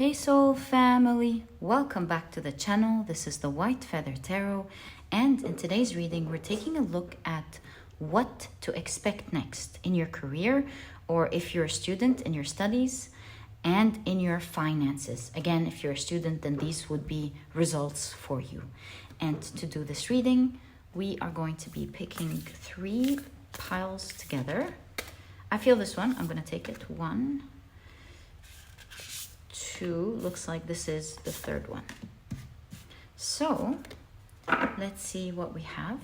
Hey soul family, welcome back to the channel. This is the White Feather Tarot, and in today's reading we're taking a look at what to expect next in your career, or if you're a student in your studies, and in your finances. Again, if you're a student, then these would be results for you. And to do this reading, we are going to be picking 3 piles together. I feel this one. I'm going to take it. 1, 2, looks like this is the 3rd one. So let's see what we have.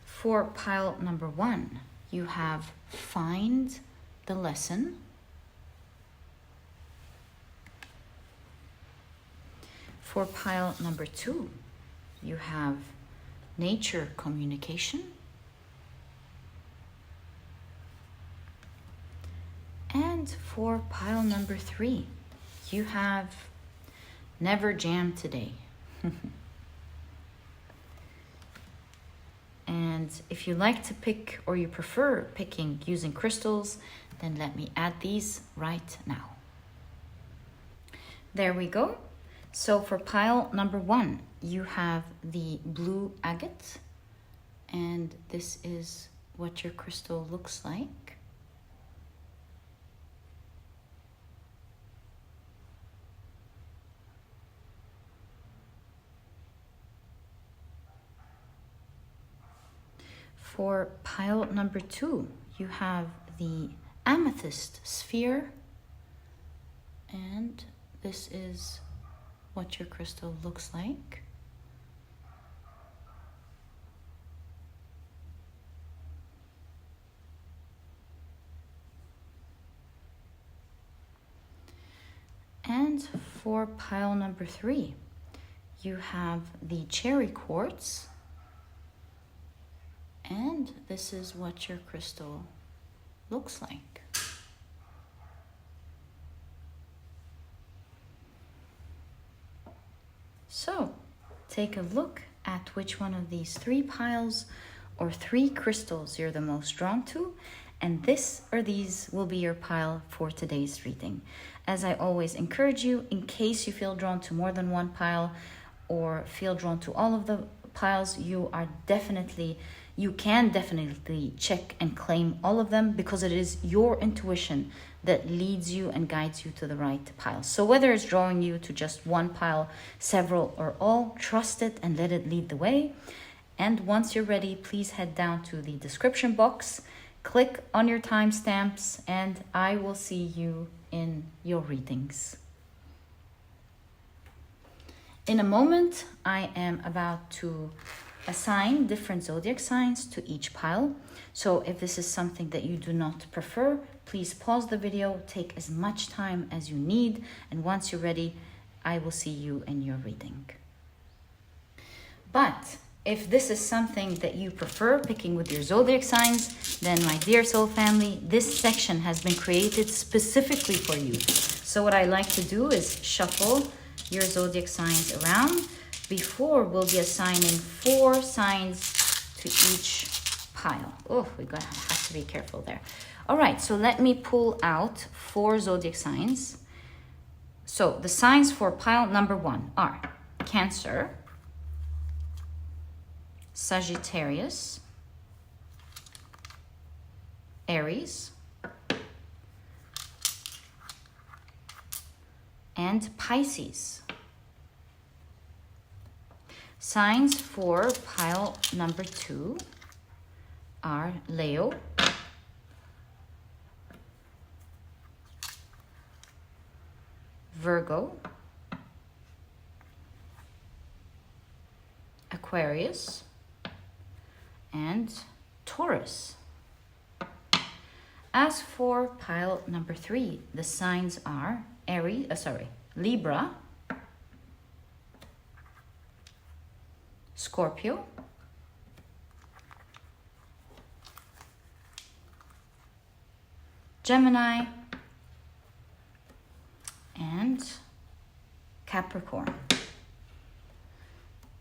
For pile number 1, you have find the lesson. For pile number 2, you have nature communication. And for pile number 3, you have never jam today. And if you like to pick, or you prefer picking using crystals, then let me add these right now. There we go. So for pile number 1, you have the blue agate, and this is what your crystal looks like. For pile number 2, you have the amethyst sphere, and this is what your crystal looks like. And for pile number 3, you have the cherry quartz, and this is what your crystal looks like. So take a look at which one of these 3 piles or 3 crystals you're the most drawn to, and this or these will be your pile for today's reading. As I always encourage you, in case you feel drawn to more than one pile or feel drawn to all of the piles, you can definitely check and claim all of them, because it is your intuition that leads you and guides you to the right pile. So whether it's drawing you to just one pile, several, or all, trust it and let it lead the way. And once you're ready, please head down to the description box, click on your timestamps, and I will see you in your readings. In a moment, I am about to assign different zodiac signs to each pile. So if this is something that you do not prefer, please pause the video, take as much time as you need, and once you're ready, I will see you in your reading. But if this is something that you prefer, picking with your zodiac signs, then my dear soul family, this section has been created specifically for you. So what I like to do is shuffle your zodiac signs around. Before, we'll be assigning 4 signs to each pile. Oh, we're gonna have to be careful there. All right, so let me pull out 4 zodiac signs. So the signs for pile number 1 are Cancer, Sagittarius, Aries, and Pisces. Signs for pile number 2 are Leo, Virgo, Aquarius, and Taurus. As for pile number 3, the signs are Libra, Scorpio, Gemini, and Capricorn.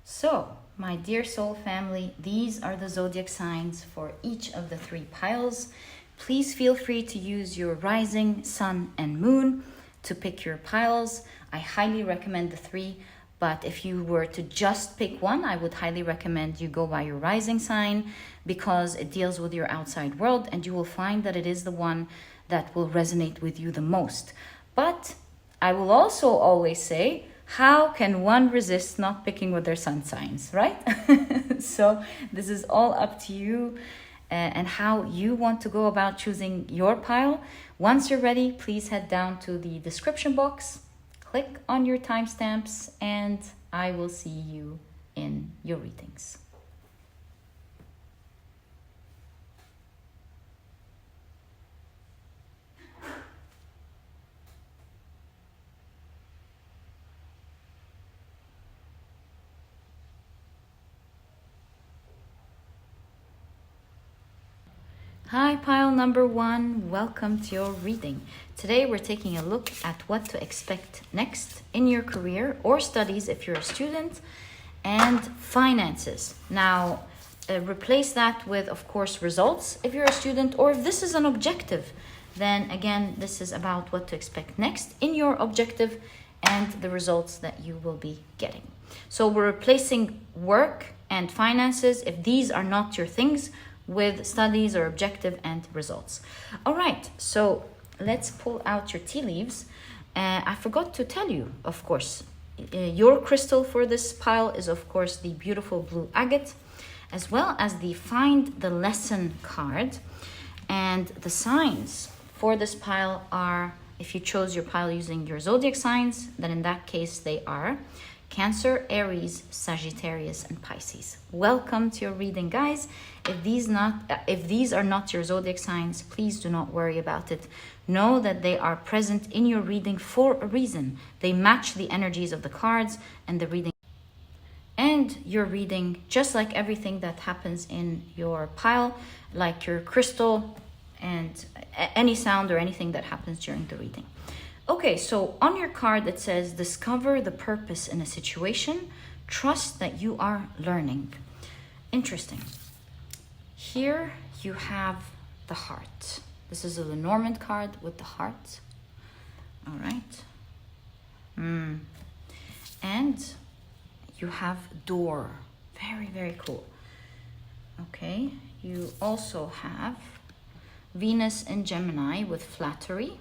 So, my dear soul family, these are the zodiac signs for each of the 3 piles. Please feel free to use your rising, sun, and moon. to pick your piles. I highly recommend the 3, but if you were to just pick one, I would highly recommend you go by your rising sign, because it deals with your outside world, and you will find that it is the one that will resonate with you the most. But I will also always say, how can one resist not picking with their sun signs, right? So this is all up to you and how you want to go about choosing your pile. Once you're ready, please head down to the description box, click on your timestamps, and I will see you in your readings. Hi, pile number 1, welcome to your reading. Today we're taking a look at what to expect next in your career or studies if you're a student, and finances. Now, replace that with, of course, results if you're a student, or if this is an objective, then again, this is about what to expect next in your objective and the results that you will be getting. So we're replacing work and finances, if these are not your things, with studies or objective and results. All right, so let's pull out your tea leaves. I forgot to tell you, of course, your crystal for this pile is, of course, the beautiful blue agate, as well as the Find the Lesson card. And the signs for this pile are, if you chose your pile using your zodiac signs, then in that case they are Cancer, Aries, Sagittarius, and Pisces. Welcome to your reading, guys. If these are not your zodiac signs, please do not worry about it. Know that they are present in your reading for a reason. They match the energies of the cards and the reading. And your reading, just like everything that happens in your pile, like your crystal and any sound or anything that happens during the reading. Okay, so on your card it says, discover the purpose in a situation, trust that you are learning. Interesting. Here you have the heart. This is a Lenormand card with the heart. All right. And you have door. Very, very cool. Okay, you also have Venus in Gemini with flattery.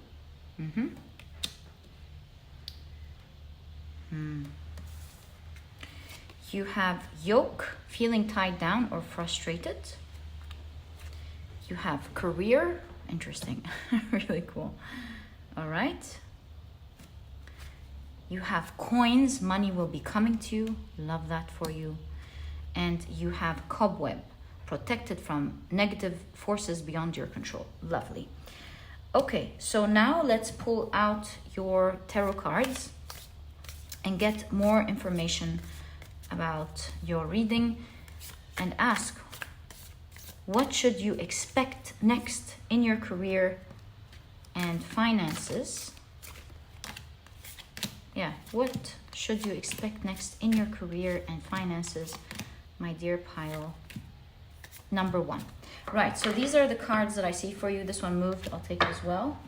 You have yoke, feeling tied down or frustrated. You have career, interesting, really cool. All right. You have coins, money will be coming to you, love that for you. And you have cobweb, protected from negative forces beyond your control, lovely. Okay, so now let's pull out your tarot cards and get more information about your reading and ask, what should you expect next in your career and finances? Yeah, what should you expect next in your career and finances, my dear pile number 1? Right, so these are the cards that I see for you. This one moved, I'll take it as well.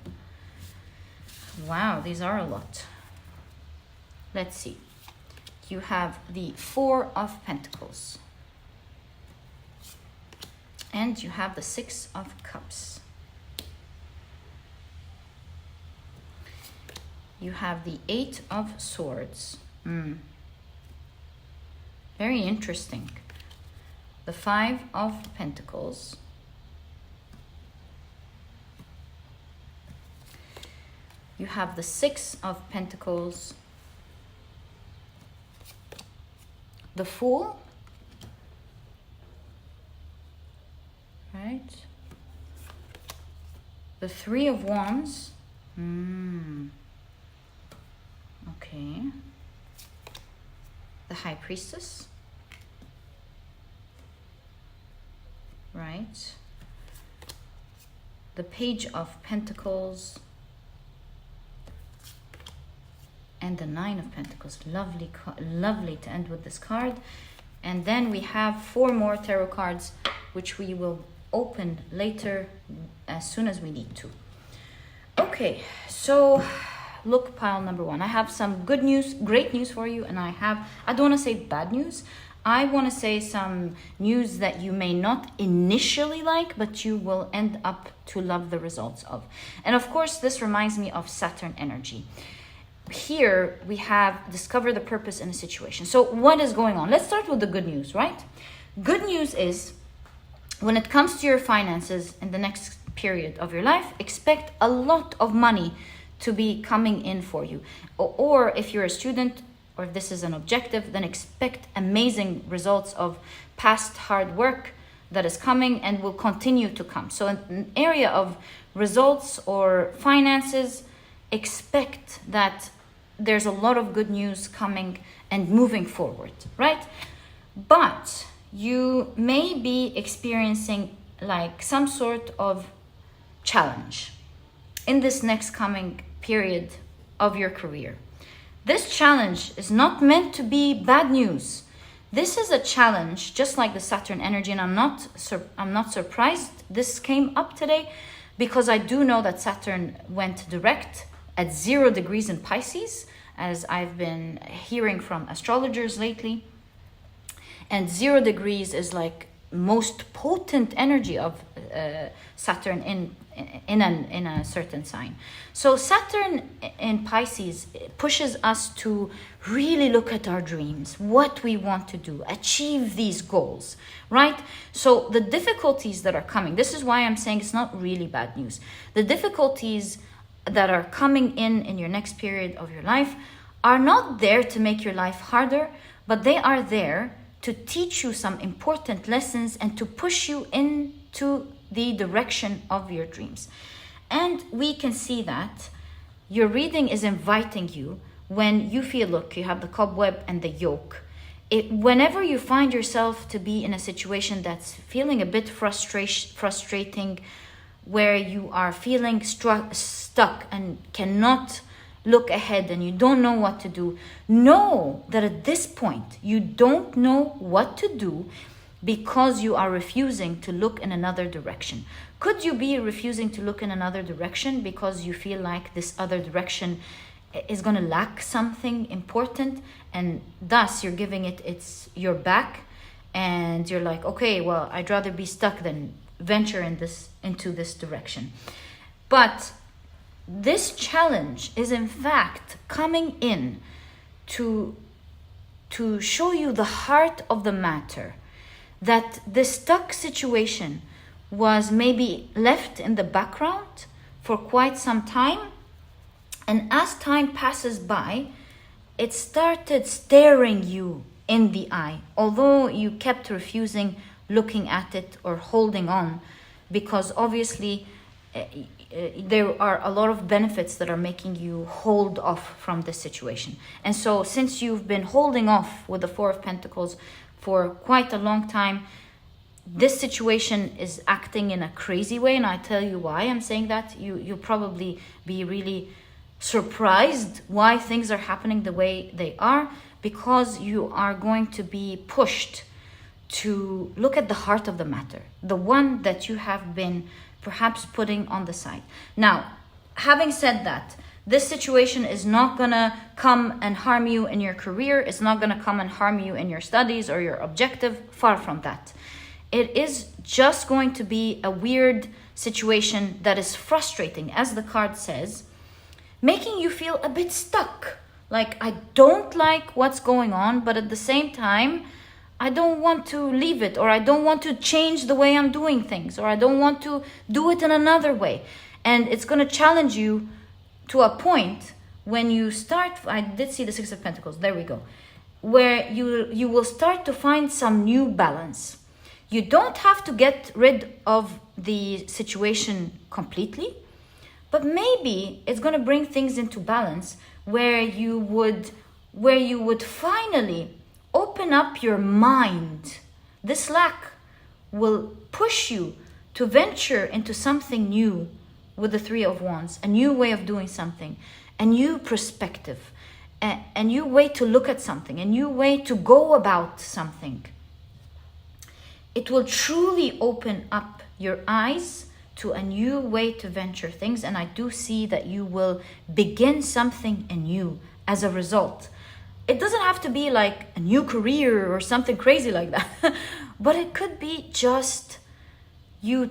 Wow, these are a lot. Let's see. You have the 4 of Pentacles. And you have the 6 of Cups. You have the 8 of Swords. Very interesting. The 5 of Pentacles. You have the 6 of Pentacles. The Fool, right? The 3 of Wands. Okay. The High Priestess, right? The Page of Pentacles. And the 9 of Pentacles. Lovely, lovely to end with this card. And then we have 4 more tarot cards, which we will open later as soon as we need to. Okay, so look pile number 1. I have some good news, great news for you, and I don't want to say bad news. I want to say some news that you may not initially like, but you will end up to love the results of. And of course, this reminds me of Saturn energy. Here we have discover the purpose in a situation. So what is going on? Let's start with the good news, right? Good news is when it comes to your finances in the next period of your life, expect a lot of money to be coming in for you. Or if you're a student, or if this is an objective, then expect amazing results of past hard work that is coming and will continue to come. So in an area of results or finances, expect that there's a lot of good news coming and moving forward, right? But you may be experiencing like some sort of challenge in this next coming period of your career. This challenge is not meant to be bad news. This is a challenge, just like the Saturn energy, and I'm not surprised this came up today, because I do know that Saturn went direct at 0 degrees in Pisces, as I've been hearing from astrologers lately. And 0 degrees is like most potent energy of Saturn in a certain sign. So Saturn in Pisces pushes us to really look at our dreams, what we want to do, achieve these goals, right? So the difficulties that are coming, this is why I'm saying it's not really bad news. The difficulties that are coming in your next period of your life are not there to make your life harder, but they are there to teach you some important lessons and to push you into the direction of your dreams. And we can see that your reading is inviting you when you feel, look, you have the cobweb and the yoke. Whenever you find yourself to be in a situation that's feeling a bit frustrating, where you are feeling stuck and cannot look ahead and you don't know what to do, know that at this point you don't know what to do because you are refusing to look in another direction. Could you be refusing to look in another direction because you feel like this other direction is going to lack something important, and thus you're giving it's your back, and you're like, okay, well, I'd rather be stuck than venture into this direction. But this challenge is in fact coming in to show you the heart of the matter, that the stuck situation was maybe left in the background for quite some time, and as time passes by, it started staring you in the eye, although you kept refusing looking at it or holding on, because obviously there are a lot of benefits that are making you hold off from this situation. And so since you've been holding off with the Four of Pentacles for quite a long time, this situation is acting in a crazy way, and I tell you why I'm saying that. You'll probably be really surprised why things are happening the way they are, because you are going to be pushed to look at the heart of the matter, the one that you have been perhaps putting on the side. Now, having said that, this situation is not gonna come and harm you in your career. It's not gonna come and harm you in your studies or your objective. Far from that. It is just going to be a weird situation that is frustrating, as the card says, making you feel a bit stuck. Like, I don't like what's going on, but at the same time, I don't want to leave it, or I don't want to change the way I'm doing things, or I don't want to do it in another way. And it's going to challenge you to a point when you start, I did see the Six of Pentacles, there we go, where you will start to find some new balance. You don't have to get rid of the situation completely, but maybe it's going to bring things into balance where you would finally open up your mind. This lack will push you to venture into something new with the Three of Wands, a new way of doing something, a new perspective, a new way to look at something, a new way to go about something. It will truly open up your eyes to a new way to venture things. And I do see that you will begin something anew as a result. It doesn't have to be like a new career or something crazy like that. But it could be just you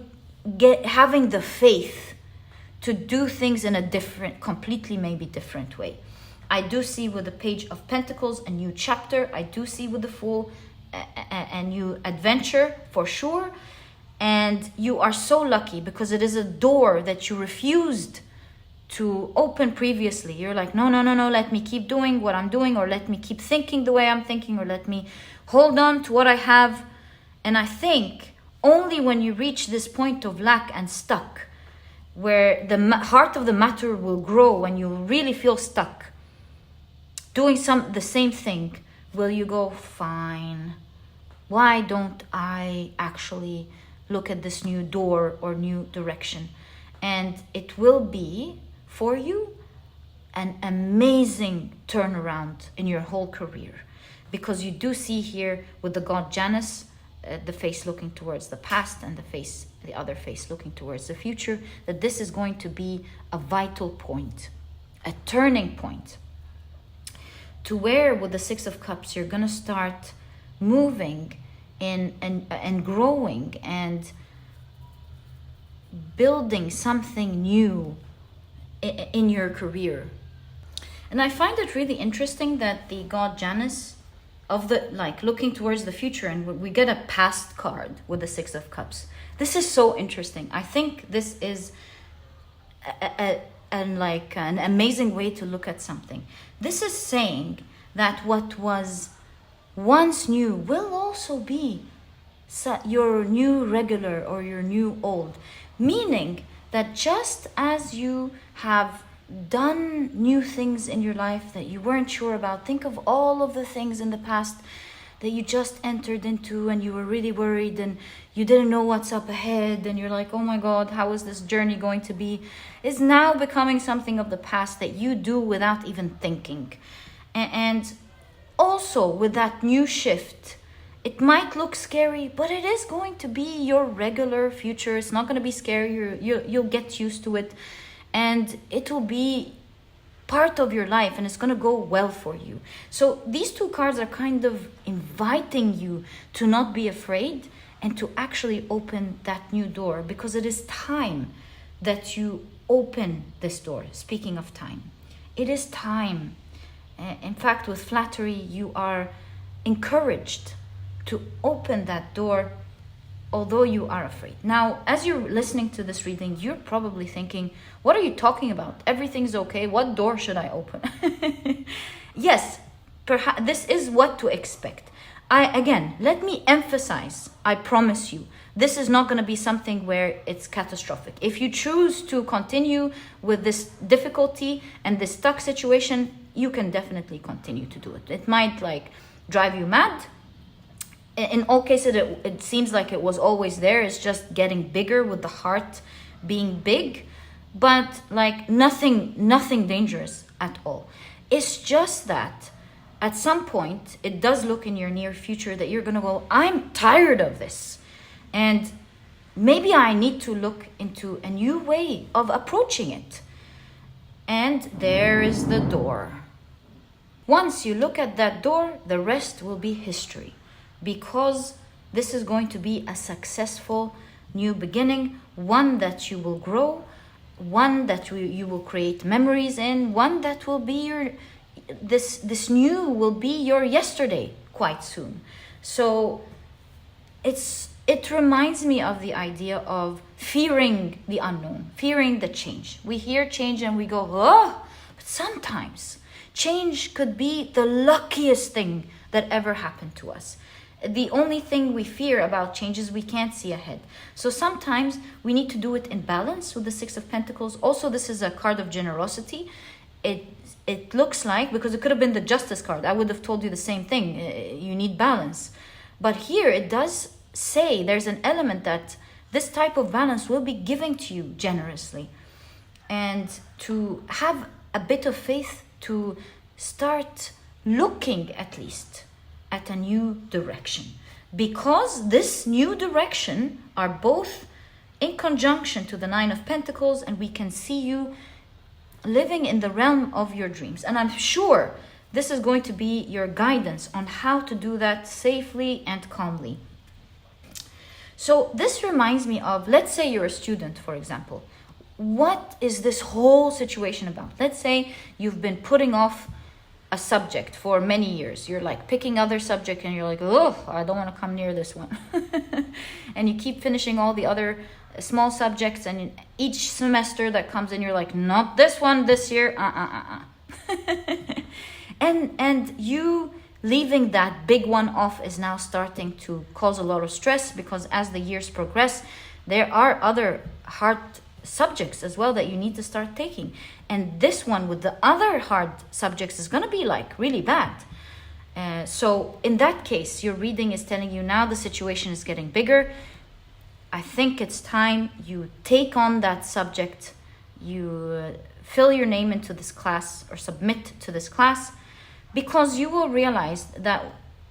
having the faith to do things in a different, completely maybe different way. I do see with the Page of Pentacles a new chapter. I do see with the Fool a new adventure for sure. And you are so lucky because it is a door that you refused to open previously. You're like, no, let me keep doing what I'm doing, or let me keep thinking the way I'm thinking, or let me hold on to what I have. And I think only when you reach this point of lack and stuck, where the heart of the matter will grow, when you really feel stuck, doing the same thing, will you go, fine, why don't I actually look at this new door or new direction? And it will be for you an amazing turnaround in your whole career, because you do see here with the god Janus, the face looking towards the past and the other face looking towards the future, that this is going to be a vital point, a turning point, to where with the Six of Cups you're going to start moving and growing and building something new in your career. And I find it really interesting that the god Janus of the, like, looking towards the future, and we get a past card with the Six of Cups. This is so interesting. I think this is an amazing way to look at something. This is saying that what was once new will also be your new regular or your new old. Meaning that just as you have done new things in your life that you weren't sure about, think of all of the things in the past that you just entered into and you were really worried and you didn't know what's up ahead, and you're like, oh my God, how is this journey going to be, is now becoming something of the past that you do without even thinking. And also with that new shift, it might look scary, but it is going to be your regular future. It's not going to be scary. You'll get used to it, and it will be part of your life, and it's going to go well for you. So these two cards are kind of inviting you to not be afraid and to actually open that new door, because it is time that you open this door. Speaking of time, it is time. In fact, with flattery, you are encouraged to open that door, although you are afraid. Now, as you're listening to this reading, you're probably thinking, what are you talking about? Everything's okay. What door should I open? Yes, perhaps this is what to expect. Again, let me emphasize, I promise you, this is not going to be something where it's catastrophic. If you choose to continue with this difficulty and this stuck situation, you can definitely continue to do it. It might drive you mad. In all cases, it seems like it was always there. It's just getting bigger with the heart being big, but nothing dangerous at all. It's just that at some point, it does look in your near future that you're going to go, I'm tired of this. And maybe I need to look into a new way of approaching it. And there is the door. Once you look at that door, the rest will be history. Because this is going to be a successful new beginning, one that you will grow, one that you will create memories in, one that will be this new will be your yesterday quite soon. So it reminds me of the idea of fearing the unknown, fearing the change. We hear change and we go, oh, but sometimes change could be the luckiest thing that ever happened to us. The only thing we fear about change is we can't see ahead. So sometimes we need to do it in balance with the Six of Pentacles. Also, this is a card of generosity. It looks like, because it could have been the Justice card, I would have told you the same thing. You need balance. But here it does say there's an element that this type of balance will be given to you generously. And to have a bit of faith to start looking at least at a new direction, because this new direction are both in conjunction to the Nine of Pentacles, and we can see you living in the realm of your dreams. And I'm sure this is going to be your guidance on how to do that safely and calmly. So this reminds me of, let's say you're a student, for example. What is this whole situation about? Let's say you've been putting off a subject for many years. You're like picking other subject and you're like, oh, I don't want to come near this one. And you keep finishing all the other small subjects, and each semester that comes in, you're like, not this one this year. And you leaving that big one off is now starting to cause a lot of stress, because as the years progress, there are other hard subjects as well that you need to start taking. And this one with the other hard subjects is going to be like really bad. So in that case, your reading is telling you now the situation is getting bigger. I think it's time you take on that subject, you fill your name into this class or submit to this class, because you will realize that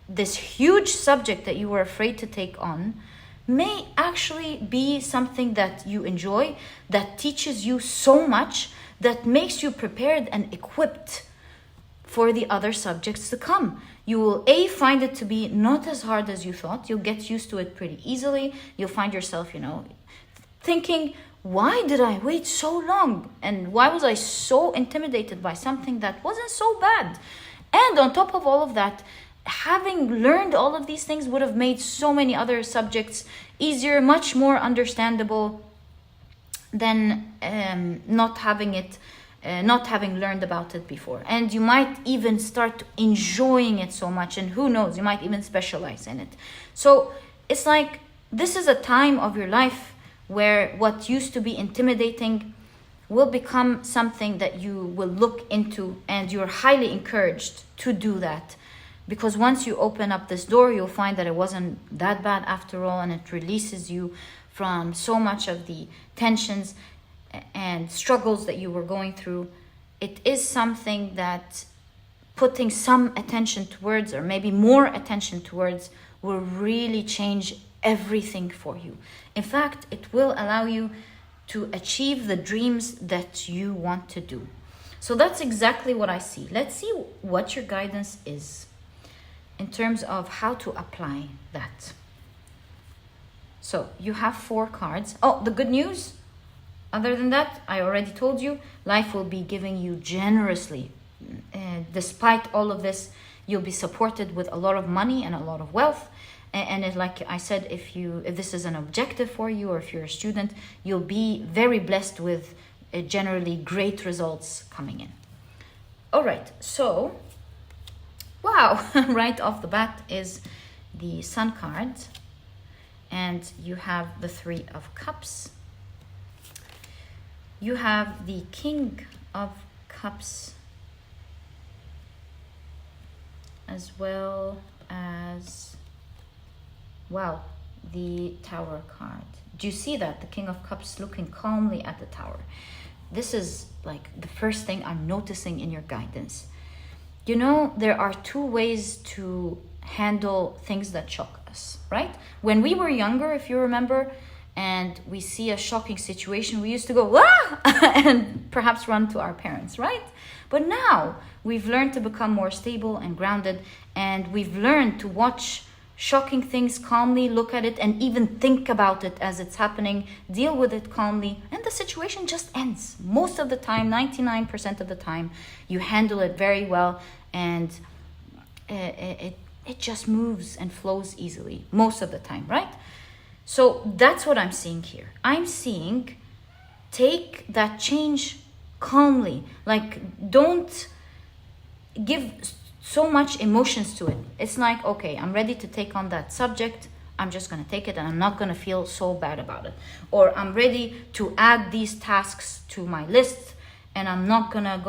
this huge subject that you were afraid to take on may actually be something that you enjoy, that teaches you so much, that makes you prepared and equipped for the other subjects to come. You will find it to be not as hard as you thought. You'll get used to it pretty easily. You'll find yourself, thinking, why did I wait so long? And why was I so intimidated by something that wasn't so bad? And on top of all of that, having learned all of these things would have made so many other subjects easier, much more understandable than not having learned about it before. And you might even start enjoying it so much, and who knows, you might even specialize in it. So it's like, this is a time of your life where what used to be intimidating will become something that you will look into, and you're highly encouraged to do that. Because once you open up this door, you'll find that it wasn't that bad after all, and it releases you from so much of the tensions and struggles that you were going through. It is something that putting some attention towards, or maybe more attention towards, will really change everything for you. In fact, it will allow you to achieve the dreams that you want to do. So that's exactly what I see. Let's see what your guidance is in terms of how to apply that. So you have 4 cards. Oh, the good news, other than that, I already told you, life will be giving you generously. Despite all of this, you'll be supported with a lot of money and a lot of wealth. And like I said, if this is an objective for you, or if you're a student, you'll be very blessed with generally great results coming in. All right, so, wow, right off the bat is the Sun card. And you have the 3 of Cups. You have the King of Cups, as well as, wow, the Tower card. Do you see that? The King of Cups looking calmly at the Tower. This is like the first thing I'm noticing in your guidance. There are 2 ways to handle things that shock us, right? When we were younger, if you remember, and we see a shocking situation, we used to go, ah! and perhaps run to our parents, right? But now we've learned to become more stable and grounded, and we've learned to watch shocking things calmly, look at it, and even think about it as it's happening, deal with it calmly, and the situation just ends. Most of the time, 99% of the time, you handle it very well, and it just moves and flows easily most of the time, right? So that's what I'm seeing here. I'm seeing, take that change calmly. Like, don't give so much emotions to it. It's like, okay, I'm ready to take on that subject. I'm just going to take it, and I'm not going to feel so bad about it. Or I'm ready to add these tasks to my list, and I'm not going to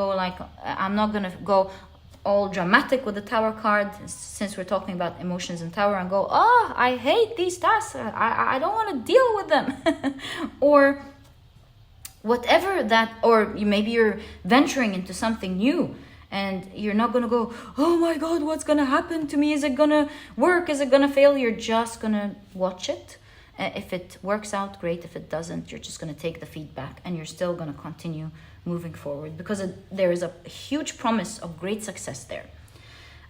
go all dramatic with the Tower card, since we're talking about emotions and Tower, and go, oh, I hate these tasks. I don't want to deal with them. Or whatever that, or maybe you're venturing into something new, and you're not going to go, oh my God, what's going to happen to me? Is it going to work? Is it going to fail? You're just going to watch it If it works out, great. If it doesn't, you're just going to take the feedback and you're still going to continue moving forward, because there is a huge promise of great success there.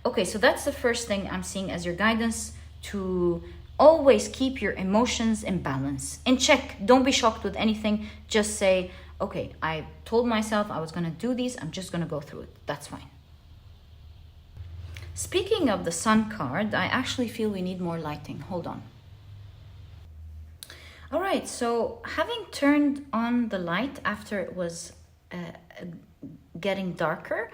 Okay, so that's the first thing I'm seeing as your guidance, to always keep your emotions in balance, in check. Don't be shocked with anything. Just say, okay, I told myself I was going to do these. I'm just going to go through it. That's fine. Speaking of the sun card, I actually feel we need more lighting. Hold on. All right, so having turned on the light after it was getting darker,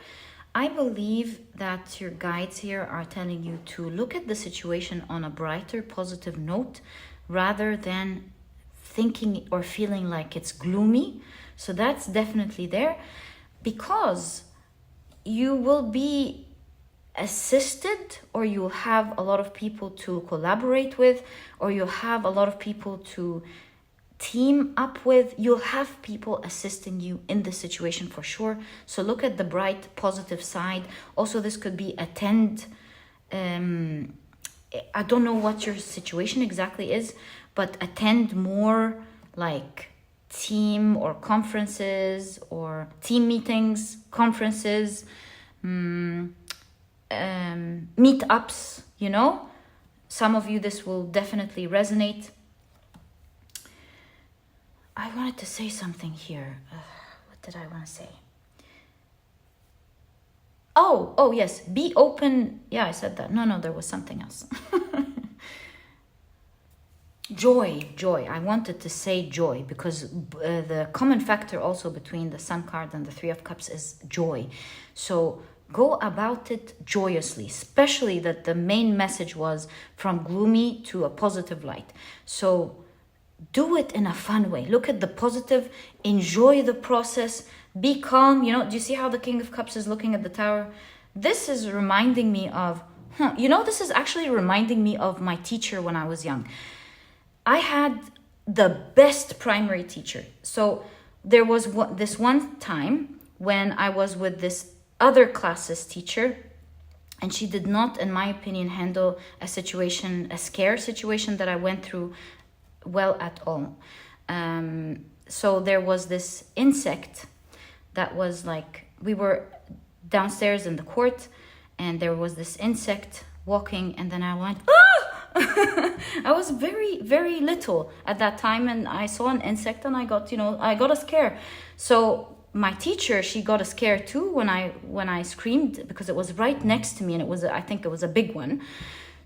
I believe that your guides here are telling you to look at the situation on a brighter, positive note, rather than thinking or feeling like it's gloomy. So that's definitely there, because you will be assisted, or you'll have a lot of people to collaborate with, or you'll have a lot of people to team up with. You'll have people assisting you in the situation for sure. So look at the bright, positive side. Also, this could be attend. I don't know what your situation exactly is, but attend more like team or conferences or team meetings, conferences, meetups, you know. Some of you, this will definitely resonate. I wanted to say something here. What did I want to say? Oh, yes. Be open. Yeah, I said that. No, there was something else. Joy. I wanted to say joy, because the common factor also between the Sun card and the Three of Cups is joy. So go about it joyously, especially that the main message was from gloomy to a positive light. So do it in a fun way. Look at the positive, enjoy the process, be calm. You know, do you see how the King of Cups is looking at the Tower? This is reminding me of, this is actually reminding me of my teacher when I was young. I had the best primary teacher. So there was this one time when I was with this other classes teacher, and she did not, in my opinion, handle a scare situation that I went through well at all. So there was this insect that was like, we were downstairs in the court, and there was this insect walking, and then I went, ah! I was very, very little at that time, and I saw an insect, and I got a scare. So my teacher, she got a scare too when I screamed, because it was right next to me, and I think it was a big one.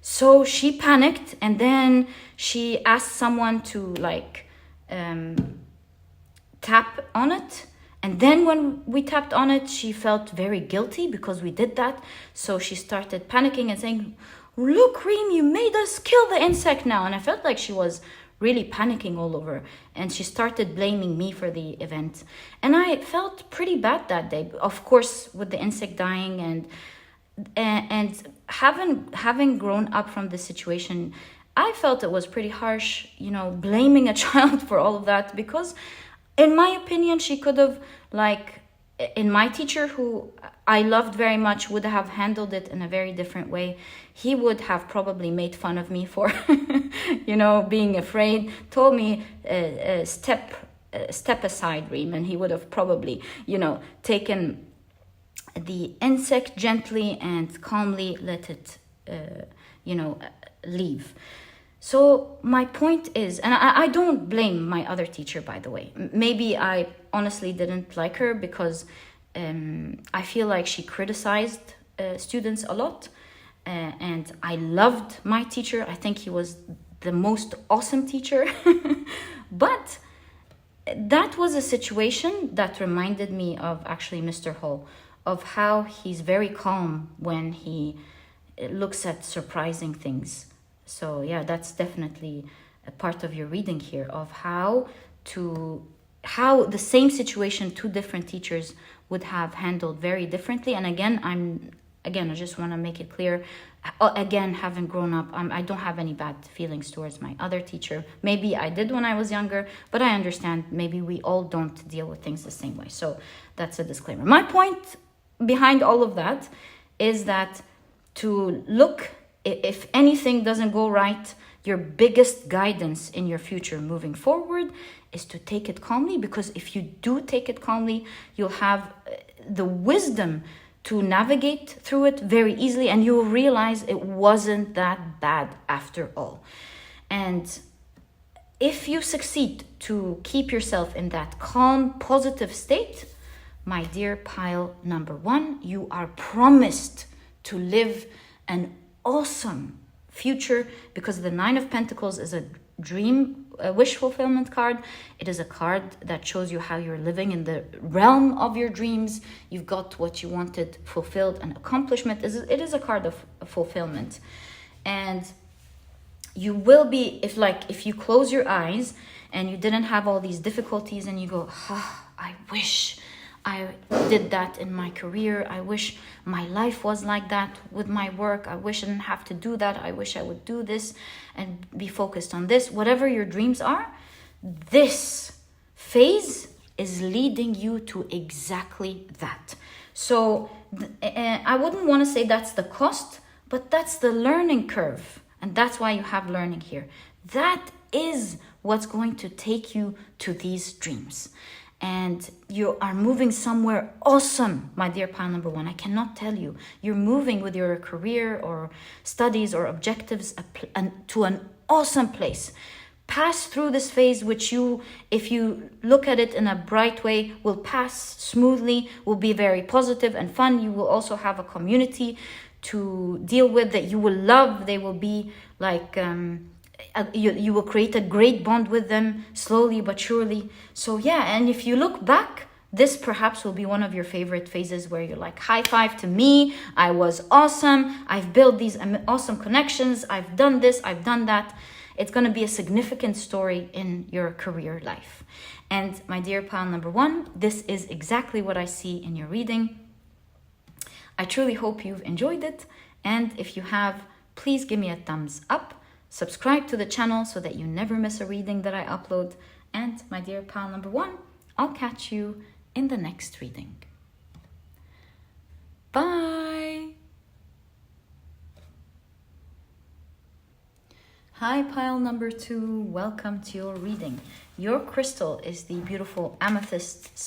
So she panicked, and then she asked someone to tap on it. And then when we tapped on it, she felt very guilty because we did that. So she started panicking and saying, "Look, Reem, you made us kill the insect now." And I felt like she was really panicking all over. And she started blaming me for the event. And I felt pretty bad that day, of course, with the insect dying, and having grown up from this situation, I felt it was pretty harsh, blaming a child for all of that, because in my opinion, she could have, in my teacher, who I loved very much, would have handled it in a very different way. He would have probably made fun of me for, being afraid, told me, step aside, Reem, and he would have probably, taken the insect gently and calmly let it, leave. So my point is, and I don't blame my other teacher, by the way. Maybe I honestly didn't like her because I feel like she criticized students a lot. And I loved my teacher. I think he was the most awesome teacher. But that was a situation that reminded me of actually Mr. Hall, of how he's very calm when he looks at surprising things. So yeah, that's definitely a part of your reading here, of how the same situation two different teachers would have handled very differently. And I just want to make it clear, again, having grown up, I don't have any bad feelings towards my other teacher. Maybe I did when I was younger, but I understand maybe we all don't deal with things the same way. So that's a disclaimer. My point behind all of that is that to look, if anything doesn't go right, your biggest guidance in your future moving forward is to take it calmly, because if you do take it calmly, you'll have the wisdom to navigate through it very easily, and you will realize it wasn't that bad after all. And if you succeed to keep yourself in that calm, positive state, my dear pile number 1, you are promised to live an awesome future, because the 9 of Pentacles is a dream, a wish fulfillment card. It is a card that shows you how you're living in the realm of your dreams. You've got what you wanted fulfilled, and accomplishment. It is a card of fulfillment. And you will be, if you close your eyes and you didn't have all these difficulties and you go, I wish I did that in my career. I wish my life was like that with my work. I wish I didn't have to do that. I wish I would do this and be focused on this. Whatever your dreams are, this phase is leading you to exactly that. So I wouldn't want to say that's the cost, but that's the learning curve. And that's why you have learning here. That is what's going to take you to these dreams. And you are moving somewhere awesome, my dear pile number 1. I cannot tell you. You're moving with your career or studies or objectives to an awesome place. Pass through this phase, which you, if you look at it in a bright way, will pass smoothly, will be very positive and fun. You will also have a community to deal with that you will love. They will be like... you will create a great bond with them slowly but surely. So yeah, and if you look back, this perhaps will be one of your favorite phases where you're like, high five to me, I was awesome, I've built these awesome connections, I've done this, I've done that. It's going to be a significant story in your career life. And my dear pile number 1, this is exactly what I see in your reading. I truly hope you've enjoyed it, and if you have, please give me a thumbs up. Subscribe to the channel so that you never miss a reading that I upload. And my dear pile number 1, I'll catch you in the next reading. Bye! Hi pile number 2, welcome to your reading. Your crystal is the beautiful amethyst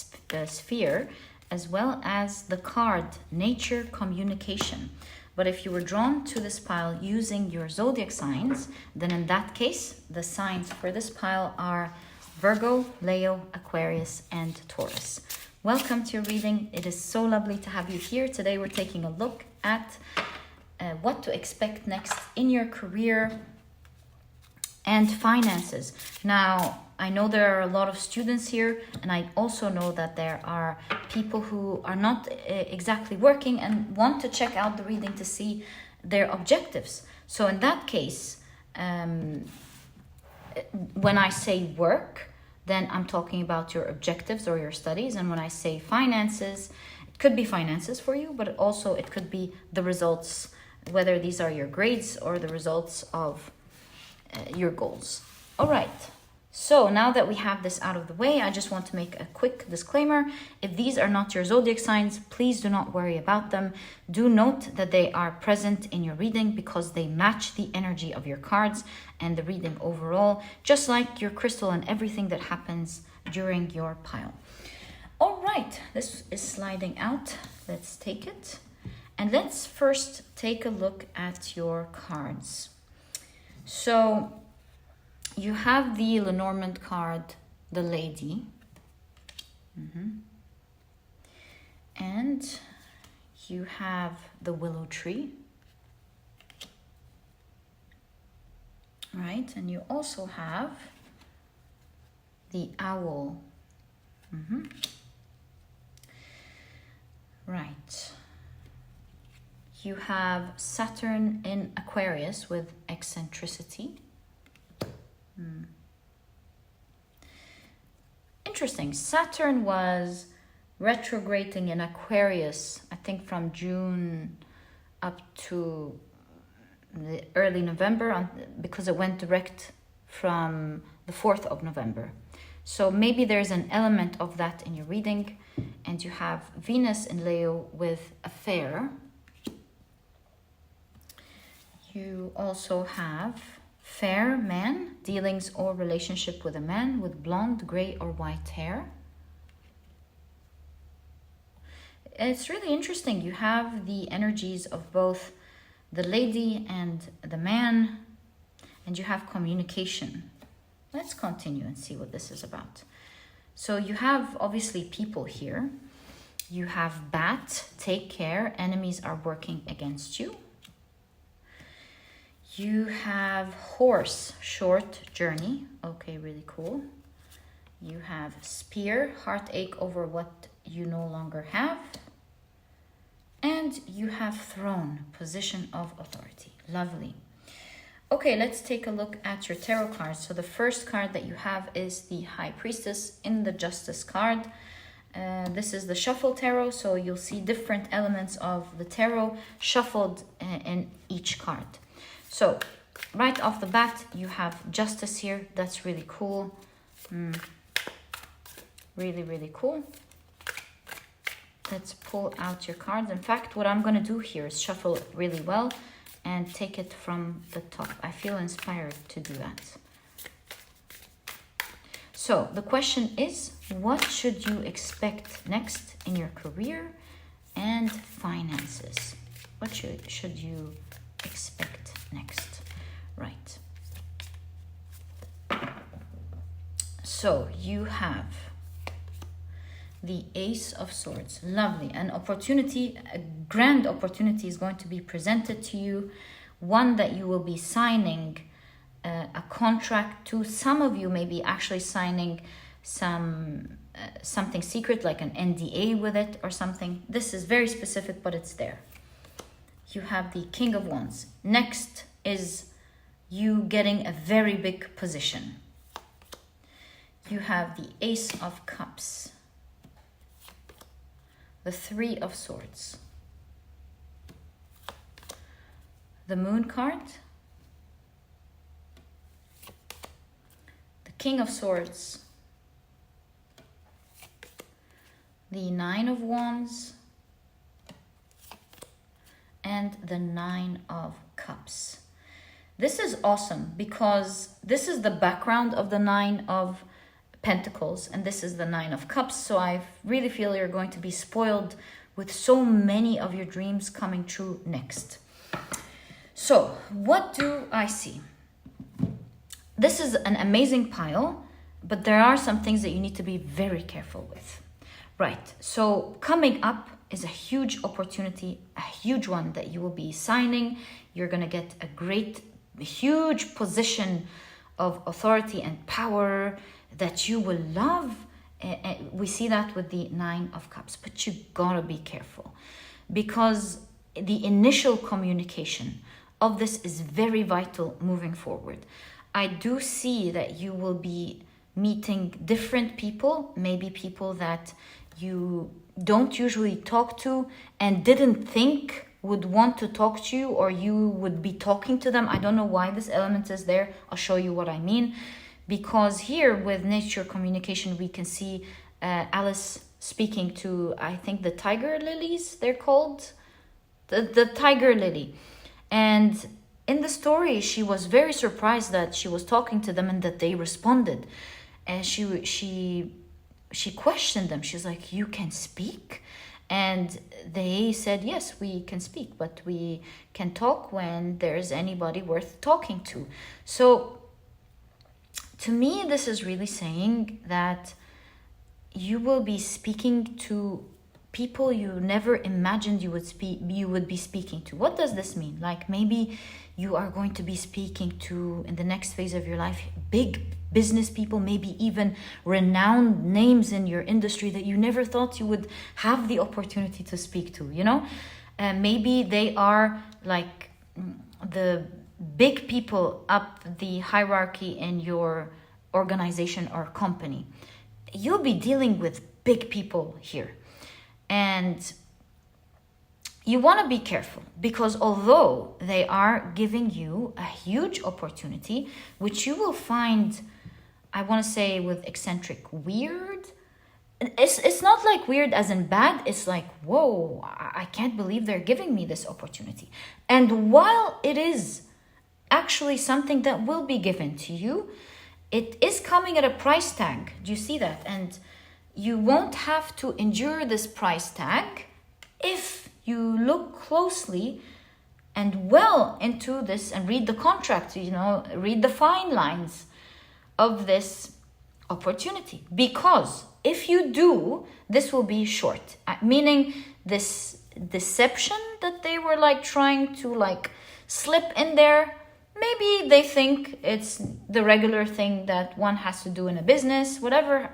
sphere, as well as the card Nature Communication. But if you were drawn to this pile using your zodiac signs, then in that case, the signs for this pile are Virgo, Leo, Aquarius, and Taurus. Welcome to your reading. It is so lovely to have you here. Today we're taking a look at what to expect next in your career and finances. Now, I know there are a lot of students here, and I also know that there are people who are not exactly working and want to check out the reading to see their objectives. So in that case, when I say work, then I'm talking about your objectives or your studies. And when I say finances, it could be finances for you, but also it could be the results, whether these are your grades or the results of your goals. All right. So now that we have this out of the way, I just want to make a quick disclaimer. If these are not your zodiac signs, please do not worry about them. Do note that they are present in your reading because they match the energy of your cards and the reading overall, just like your crystal and everything that happens during your pile. All right, this is sliding out. Let's take it. And let's first take a look at your cards. So you have the Lenormand card, the Lady. And you have the Willow Tree. Right, and you also have the Owl. Right. You have Saturn in Aquarius with eccentricity. Interesting. Saturn was retrograding in Aquarius, I think from June up to the early November, because it went direct from the 4th of November. So maybe there's an element of that in your reading. And you have Venus in Leo with Affair. You also have Fair man, dealings or relationship with a man with blonde, gray or white hair. It's really interesting. You have the energies of both the lady and the man, and you have communication. Let's continue and see what this is about. So you have obviously people here. You have bat, take care, enemies are working against you. You have horse, short journey. Okay, really cool. You have spear, heartache over what you no longer have. And you have throne, position of authority. Lovely. Okay, let's take a look at your tarot cards. So the first card that you have is the High Priestess in the Justice card. This is the Shuffle Tarot, so you'll see different elements of the tarot shuffled in each card. So right off the bat, you have Justice here. That's really cool. Really, really cool. Let's pull out your cards. In fact, what I'm going to do here is shuffle it really well and take it from the top. I feel inspired to do that. So the question is, what should you expect next in your career and finances? What should you expect next? Right. So you have the Ace of Swords. Lovely. An opportunity, a grand opportunity is going to be presented to you. One that you will be signing a contract to. Some of you may be actually signing something secret, like an NDA with it or something. This is very specific, but it's there. You have the King of Wands. Next is you getting a very big position. You have the Ace of Cups. The Three of Swords. The Moon card. The King of Swords. The Nine of Wands. And the Nine of Cups. This is awesome because this is the background of the Nine of Pentacles and this is the Nine of Cups. So I really feel you're going to be spoiled with so many of your dreams coming true next. So what do I see? This is an amazing pile, but there are some things that you need to be very careful with. Right, so coming up is a huge opportunity, a huge one that you will be signing. You're going to get a huge position of authority and power that you will love. We see that with the Nine of Cups, but you gotta be careful because the initial communication of this is very vital moving forward. I do see that you will be meeting different people, maybe people that you don't usually talk to and didn't think would want to talk to you, or you would be talking to them. I don't know why this element is there. I'll show you what I mean. Because here with nature communication, we can see Alice speaking to, I think, the tiger lilies, they're called. The tiger lily. And in the story, she was very surprised that she was talking to them and that they responded. And she questioned them. She's like, you can speak? And they said, yes, we can speak, but we can talk when there's anybody worth talking to. So to me, this is really saying that you will be speaking to people you never imagined you would be speaking to. What does this mean? Like maybe you are going to be speaking to, in the next phase of your life, big business people, maybe even renowned names in your industry that you never thought you would have the opportunity to speak to, you know? Maybe they are like the big people up the hierarchy in your organization or company. You'll be dealing with big people here. And you want to be careful because although they are giving you a huge opportunity, which you will find, I want to say with eccentric, weird. It's not like weird as in bad. It's like, whoa, I can't believe they're giving me this opportunity. And while it is actually something that will be given to you. It is coming at a price tag. Do you see that? And you won't have to endure this price tag if you look closely and well into this and read the contract, read the fine lines of this opportunity. Because if you do, this will be short. Meaning this deception that they were trying to slip in there, maybe they think it's the regular thing that one has to do in a business, whatever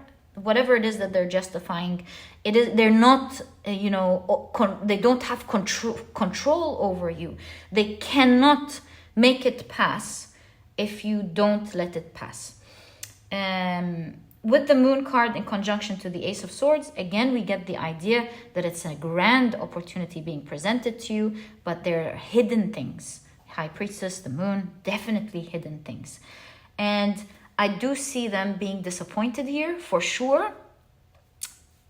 it is that they're justifying. They're not, they don't have control over you. They cannot make it pass if you don't let it pass. With the Moon card in conjunction to the Ace of Swords, again, we get the idea that it's a grand opportunity being presented to you, but there are hidden things. High Priestess, the Moon, definitely hidden things. And I do see them being disappointed here for sure,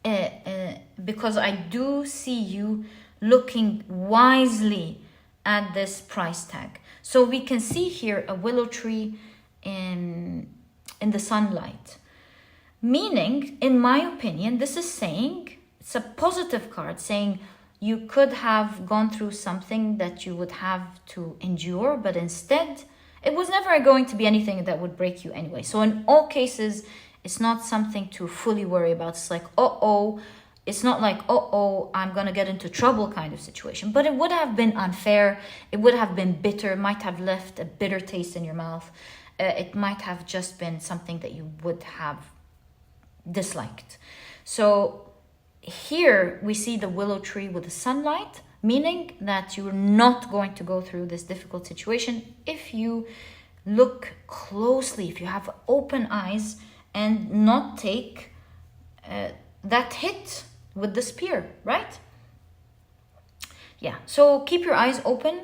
because I do see you looking wisely at this price tag. So we can see here a willow tree in the sunlight. Meaning, in my opinion, this is saying, it's a positive card saying you could have gone through something that you would have to endure, but instead, it was never going to be anything that would break you anyway. So in all cases, it's not something to fully worry about. It's like, it's not like, I'm going to get into trouble kind of situation. But it would have been unfair. It would have been bitter. It might have left a bitter taste in your mouth. It might have just been something that you would have disliked. So here we see the willow tree with the sunlight, meaning that you're not going to go through this difficult situation if you look closely, if you have open eyes and not take that hit with the spear, right? Yeah, so keep your eyes open.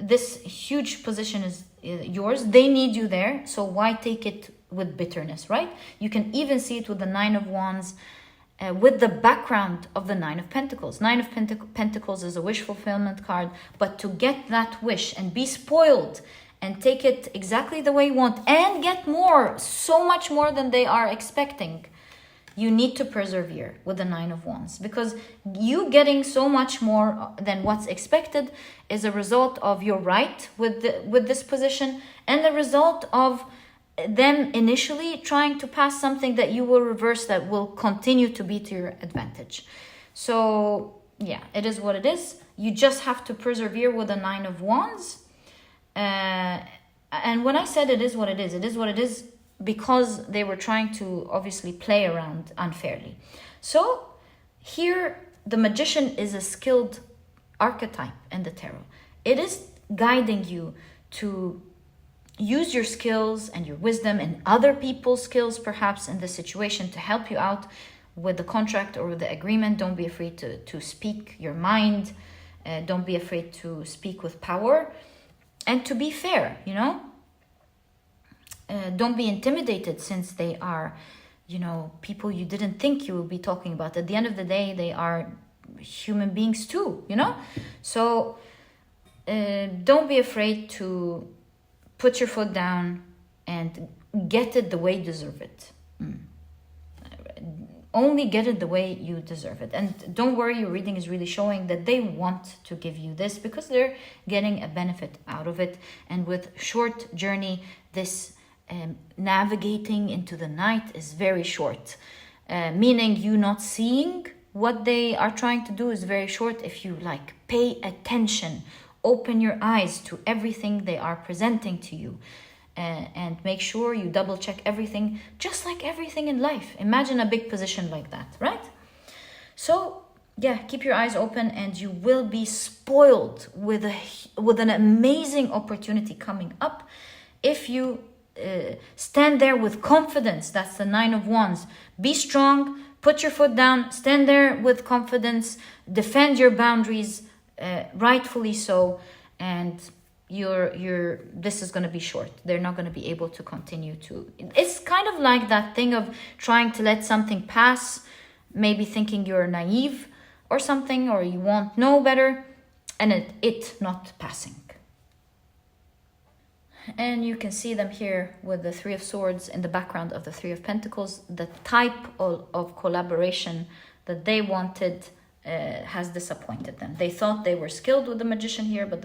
This huge position is yours. They need you there, so why take it with bitterness, right? You can even see it with the Nine of Wands, with the background of the Nine of Pentacles. Nine of Pentacles is a wish fulfillment card, but to get that wish and be spoiled and take it exactly the way you want and get more, so much more than they are expecting, you need to persevere with the Nine of Wands, because you getting so much more than what's expected is a result of your right with this position, and the result of them initially trying to pass something that you will reverse, that will continue to be to your advantage. So yeah, it is what it is. You just have to persevere with the Nine of Wands. And when I said it is what it is what it is because they were trying to obviously play around unfairly. So here the Magician is a skilled archetype in the tarot. It is guiding you to use your skills and your wisdom and other people's skills perhaps in the situation to help you out with the contract or with the agreement. Don't be afraid to speak your mind. Don't be afraid to speak with power and to be fair, don't be intimidated, since they are, people you didn't think you would be talking about. At the end of the day, they are human beings too, So don't be afraid to put your foot down and get it the way you deserve it. Only get it the way you deserve it. And don't worry, your reading is really showing that they want to give you this because they're getting a benefit out of it. And with short journey, this navigating into the night is very short. Meaning you not seeing what they are trying to do is very short if you pay attention. Open your eyes to everything they are presenting to you. And make sure you double check everything, just like everything in life. Imagine a big position like that, right? So yeah, keep your eyes open and you will be spoiled with an amazing opportunity coming up if you stand there with confidence. That's the Nine of Wands. Be strong, put your foot down, stand there with confidence, defend your boundaries, rightfully so, and this is going to be short. They're not going to be able to continue to. It's kind of like that thing of trying to let something pass, maybe thinking you're naive or something, or you won't know better, and it not passing. And you can see them here with the Three of Swords in the background of the Three of Pentacles. The type of collaboration that they wanted has disappointed them. They thought they were skilled with the Magician here, but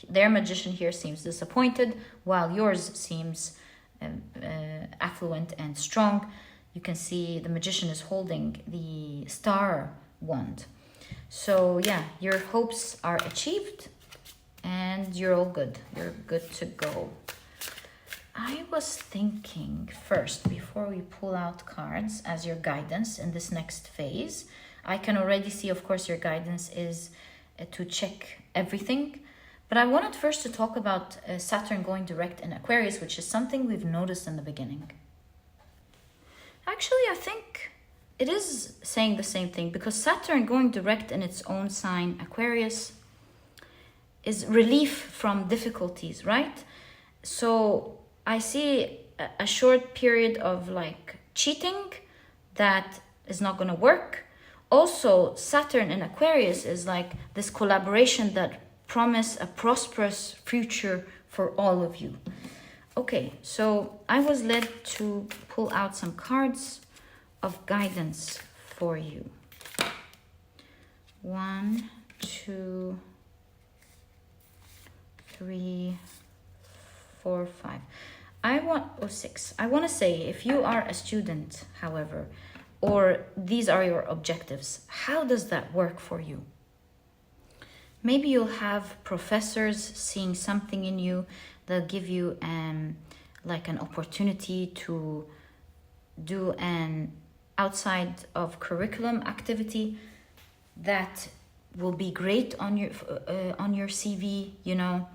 their magician here seems disappointed, while yours seems affluent and strong. You can see the Magician is holding the Star wand. So yeah, your hopes are achieved and you're all good. You're good to go. I was thinking first, before we pull out cards as your guidance in this next phase, I can already see, of course, your guidance is to check everything. But I wanted first to talk about Saturn going direct in Aquarius, which is something we've noticed in the beginning. Actually, I think it is saying the same thing, because Saturn going direct in its own sign, Aquarius, is relief from difficulties, right? So I see a short period of like cheating that is not going to work. Also, Saturn in Aquarius is like this collaboration that promise a prosperous future for all of you. Okay, so I was led to pull out some cards of guidance for you. 1, 2, 3, 4, 5. 6. I want to say, if you are a student, however, or these are your objectives, how does that work for you? Maybe you'll have professors seeing something in you. They'll give you like an opportunity to do an outside of curriculum activity that will be great on your CV, you know,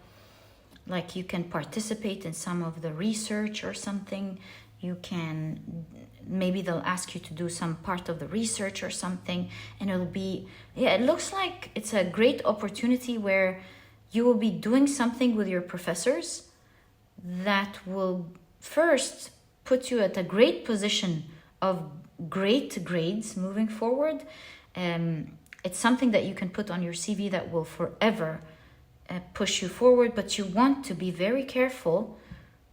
like you can participate in some of the research or something. You can, maybe they'll ask you to do some part of the research or something, and it'll be, yeah, it looks like it's a great opportunity where you will be doing something with your professors that will first put you at a great position of great grades moving forward. It's something that you can put on your CV that will forever push you forward, but you want to be very careful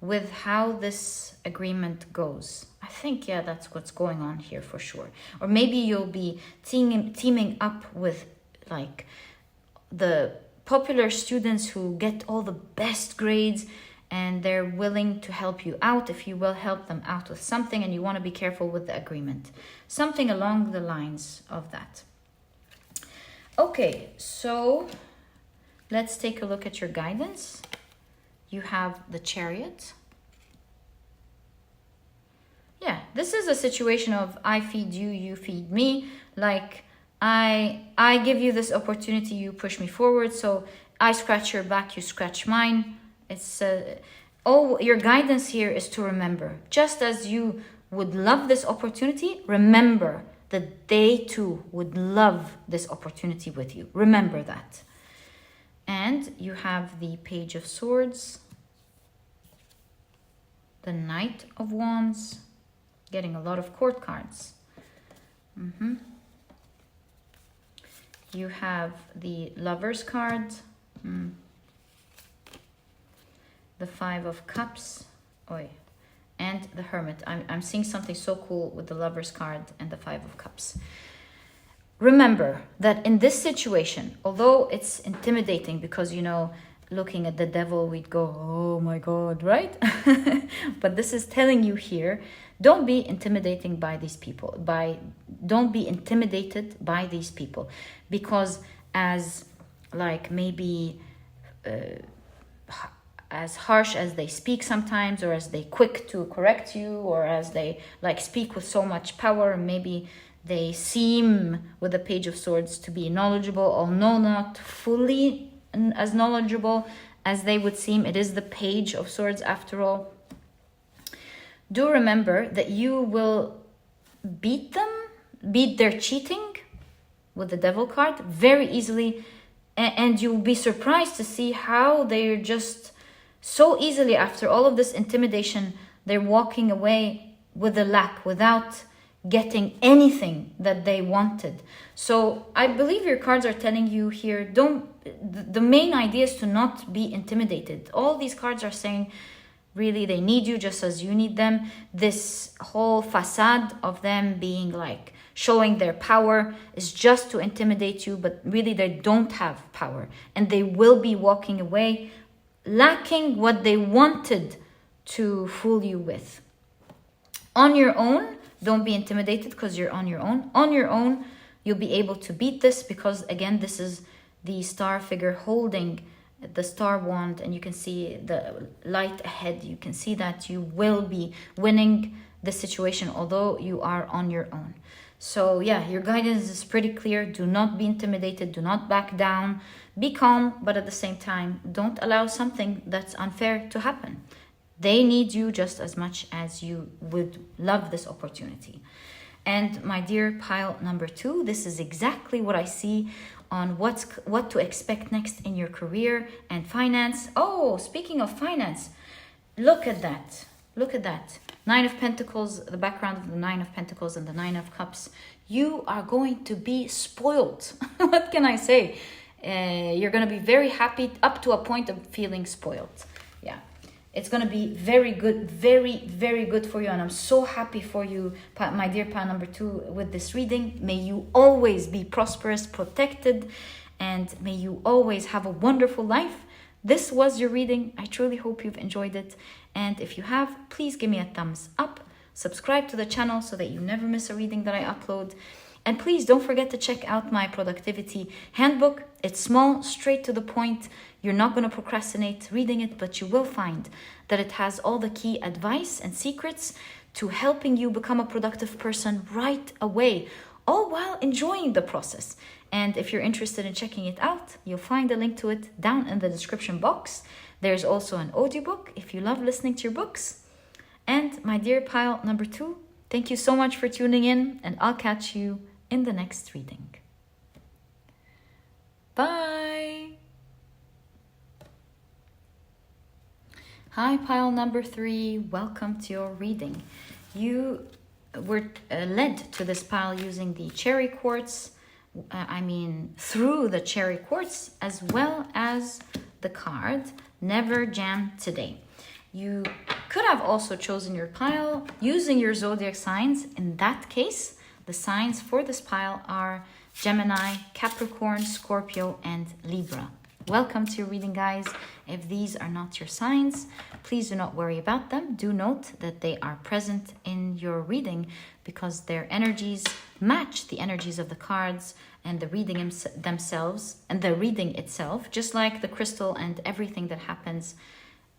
with how this agreement goes. I think, yeah, that's what's going on here for sure. Or maybe you'll be teaming up with like the popular students who get all the best grades, and they're willing to help you out if you will help them out with something, and you want to be careful with the agreement. Something along the lines of that. Okay, so let's take a look at your guidance. You have the Chariot. Yeah, this is a situation of I feed you, you feed me. Like I give you this opportunity, you push me forward. So I scratch your back, you scratch mine. It's your guidance here is to remember, just as you would love this opportunity, remember that they too would love this opportunity with you. Remember that. And you have the Page of Swords, the Knight of Wands, getting a lot of court cards. You have the Lover's card, the Five of Cups, and the Hermit. I'm seeing something so cool with the Lover's card and the Five of Cups. Remember that in this situation, although it's intimidating because, you know, looking at the devil, we'd go, oh my God, right? But this is telling you here, don't be intimidating by these people. Don't be intimidated by these people, because as like maybe as harsh as they speak sometimes, or as they quick to correct you, or as they like speak with so much power, maybe they seem with the Page of Swords to be knowledgeable, although not fully as knowledgeable as they would seem. It is the Page of Swords after all. Do remember that you will beat their cheating with the Devil card very easily, and you'll be surprised to see how they're just so easily, after all of this intimidation, they're walking away with a lack, without getting anything that they wanted. So I believe your cards are telling you here, the main idea is to not be intimidated. All these cards are saying, really, they need you just as you need them. This whole facade of them being like showing their power is just to intimidate you, but really they don't have power, and they will be walking away lacking what they wanted to fool you with. On your own, don't be intimidated because you're on your own. On your own, you'll be able to beat this because, again, this is the star figure holding the star wand, and you can see the light ahead. You can see that you will be winning the situation, although you are on your own. So yeah, your guidance is pretty clear. Do not be intimidated. Do not back down. Be calm, but at the same time, don't allow something that's unfair to happen. They need you just as much as you would love this opportunity. And my dear pile number 2, this is exactly what I see on what to expect next in your career and finance. Oh, speaking of finance, look at that. Look at that. 9 of Pentacles, the background of the 9 of Pentacles and the 9 of Cups. You are going to be spoiled. What can I say? You're going to be very happy up to a point of feeling spoiled. Yeah. It's going to be very good, very, very good for you. And I'm so happy for you, my dear pile number 2, with this reading. May you always be prosperous, protected, and may you always have a wonderful life. This was your reading. I truly hope you've enjoyed it. And if you have, please give me a thumbs up. Subscribe to the channel so that you never miss a reading that I upload. And please don't forget to check out my productivity handbook. It's small, straight to the point. You're not going to procrastinate reading it, but you will find that it has all the key advice and secrets to helping you become a productive person right away, all while enjoying the process. And if you're interested in checking it out, you'll find a link to it down in the description box. There's also an audiobook if you love listening to your books. And my dear pile number 2, thank you so much for tuning in, and I'll catch you in the next reading. Bye! Hi, pile number 3. Welcome to your reading. You were led to this pile using the cherry quartz. Through the cherry quartz, as well as the card Never Jam Today. You could have also chosen your pile using your zodiac signs. In that case, the signs for this pile are Gemini, Capricorn, Scorpio, and Libra. Welcome to your reading, guys. If these are not your signs, please do not worry about them. Do note that they are present in your reading because their energies match the energies of the cards and the reading themselves and the reading itself, just like the crystal and everything that happens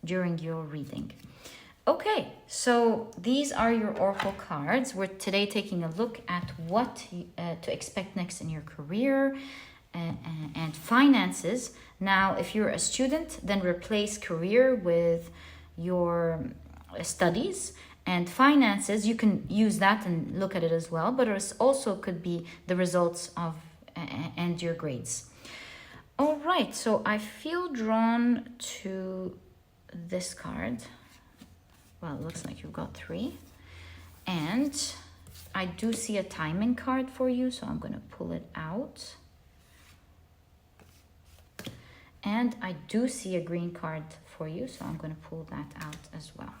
during your reading. Okay, so these are your oracle cards. We're today taking a look at what to expect next in your career and finances. Now, if you're a student, then replace career with your studies, and finances, you can use that and look at it as well, but it also could be the results of and your grades. All right, so I feel drawn to this card. Well, it looks like you've got 3. And I do see a timing card for you, so I'm going to pull it out. And I do see a green card for you, so I'm going to pull that out as well.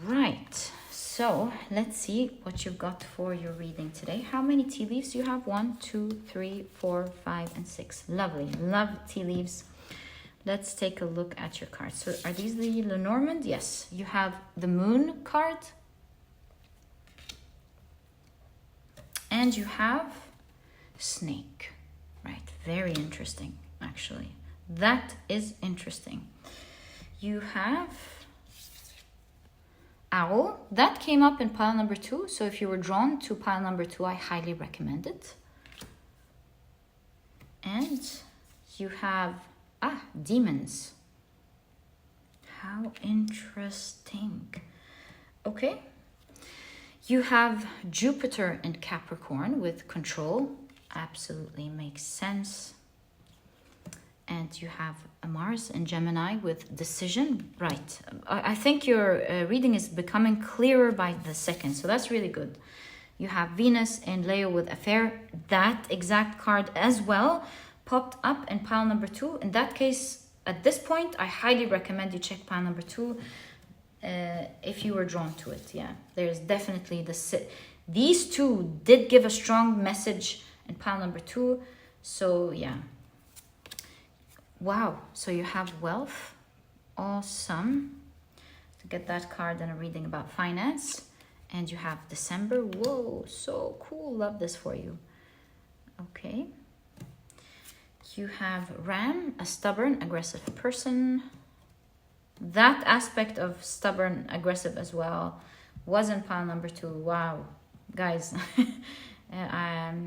Right, so let's see what you've got for your reading today. How many tea leaves do you have? 1, 2, 3, 4, 5, and 6. Lovely, love tea leaves. Let's take a look at your cards. So are these the Lenormand? Yes, you have the Moon card. And you have Snake. Right, very interesting, actually. That is interesting. You have Owl. That came up in pile number 2. So if you were drawn to pile number 2, I highly recommend it. And you have Demons. How interesting. Okay. You have Jupiter and Capricorn with Control. Absolutely makes sense. And you have a Mars and Gemini with Decision. Right. I think your reading is becoming clearer by the second. So that's really good. You have Venus and Leo with affair. That exact card as well popped up in pile number 2. In that case, at this point, I highly recommend you check pile number 2 if you were drawn to it. Yeah, there's definitely these two did give a strong message in pile number 2. So yeah. Wow, so you have wealth. Awesome. To get that card and a reading about finance. And you have December. Whoa, so cool. Love this for you. Okay. You have Ram, a stubborn, aggressive person. That aspect of stubborn, aggressive as well was in pile number 2. Wow, guys.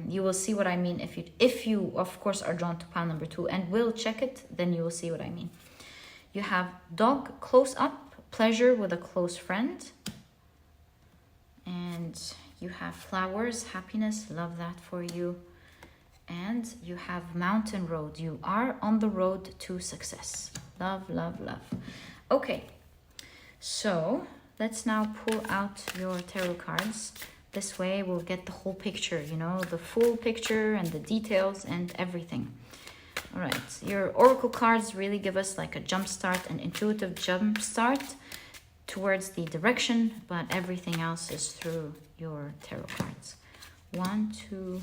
You will see what I mean if you of course are drawn to pile number 2 and will check it, then you will see what I mean. You have dog, close up, pleasure with a close friend. And you have flowers, happiness, love that for you. And you have mountain road. You are on the road to success. Love, love, love. Okay, so let's now pull out your tarot cards. This way we'll get the whole picture, you know, the full picture and the details and everything. All right, your oracle cards really give us like a jump start, an intuitive jump start towards the direction, but everything else is through your tarot cards. 1, 2,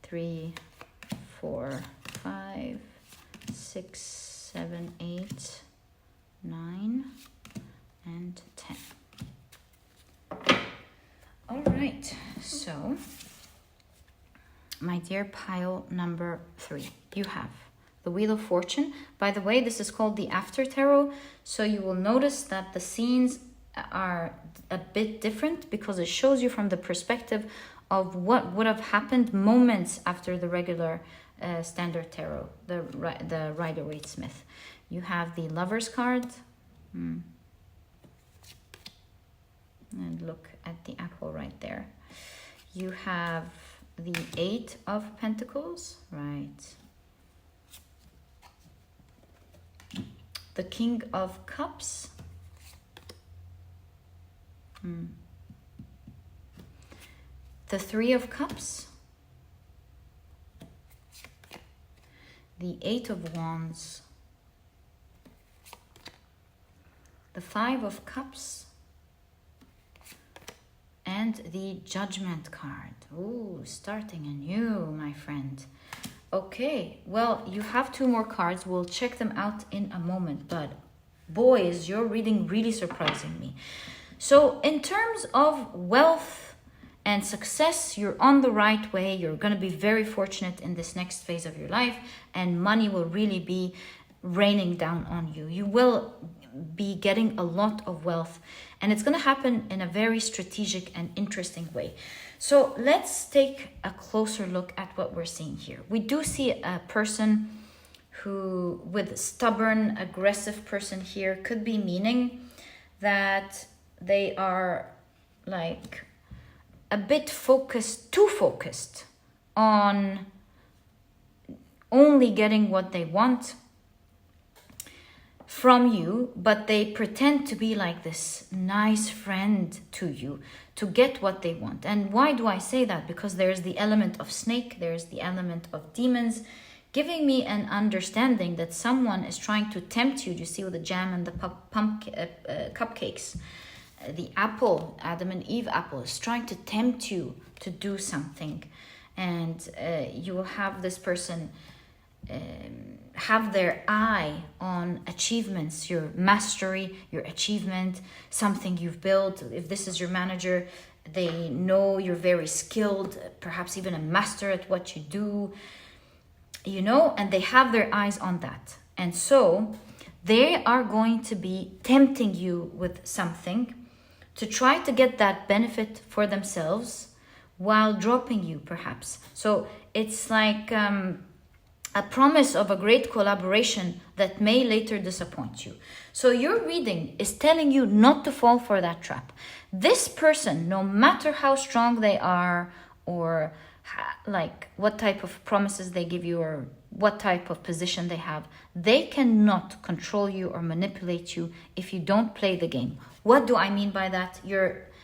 3, 4, 5, 6, 7, 8, 9, and 10. All right, so my dear pile number 3, you have the Wheel of Fortune. By the way, this is called the After Tarot, so you will notice that the scenes are a bit different because it shows you from the perspective of what would have happened moments after the regular standard tarot, the Rider-Waite-Smith. You have the Lover's card. And look at the apple right there. You have the 8 of Pentacles, right? The King of Cups. The 3 of Cups. The 8 of Wands. The 5 of Cups. And the Judgment card. Ooh, starting anew, my friend. Okay, well, you have 2 more cards. We'll check them out in a moment. But boy, is your reading really surprising me. So in terms of wealth and success, you're on the right way. You're going to be very fortunate in this next phase of your life. And money will really be raining down on you. You will be getting a lot of wealth. And it's going to happen in a very strategic and interesting way. So let's take a closer look at what we're seeing here. We do see a person who, with stubborn, aggressive person here, could be meaning that they are like a bit focused, too focused on only getting what they want from you, but they pretend to be like this nice friend to you to get what they want. And why do I say that? Because there's the element of snake, there's the element of demons, giving me an understanding that someone is trying to tempt you. You see with the jam and the cupcakes, the apple, Adam and Eve apple, is trying to tempt you to do something. And you will have this person have their eye on achievements, your mastery, your achievement, something you've built. If this is your manager, they know you're very skilled, perhaps even a master at what you do, you know, and they have their eyes on that. And so they are going to be tempting you with something to try to get that benefit for themselves while dropping you, perhaps. So it's like a promise of a great collaboration that may later disappoint you. So your reading is telling you not to fall for that trap. This person, no matter how strong they are, or like what type of promises they give you, or what type of position they have, they cannot control you or manipulate you if you don't play the game. What do I mean by that?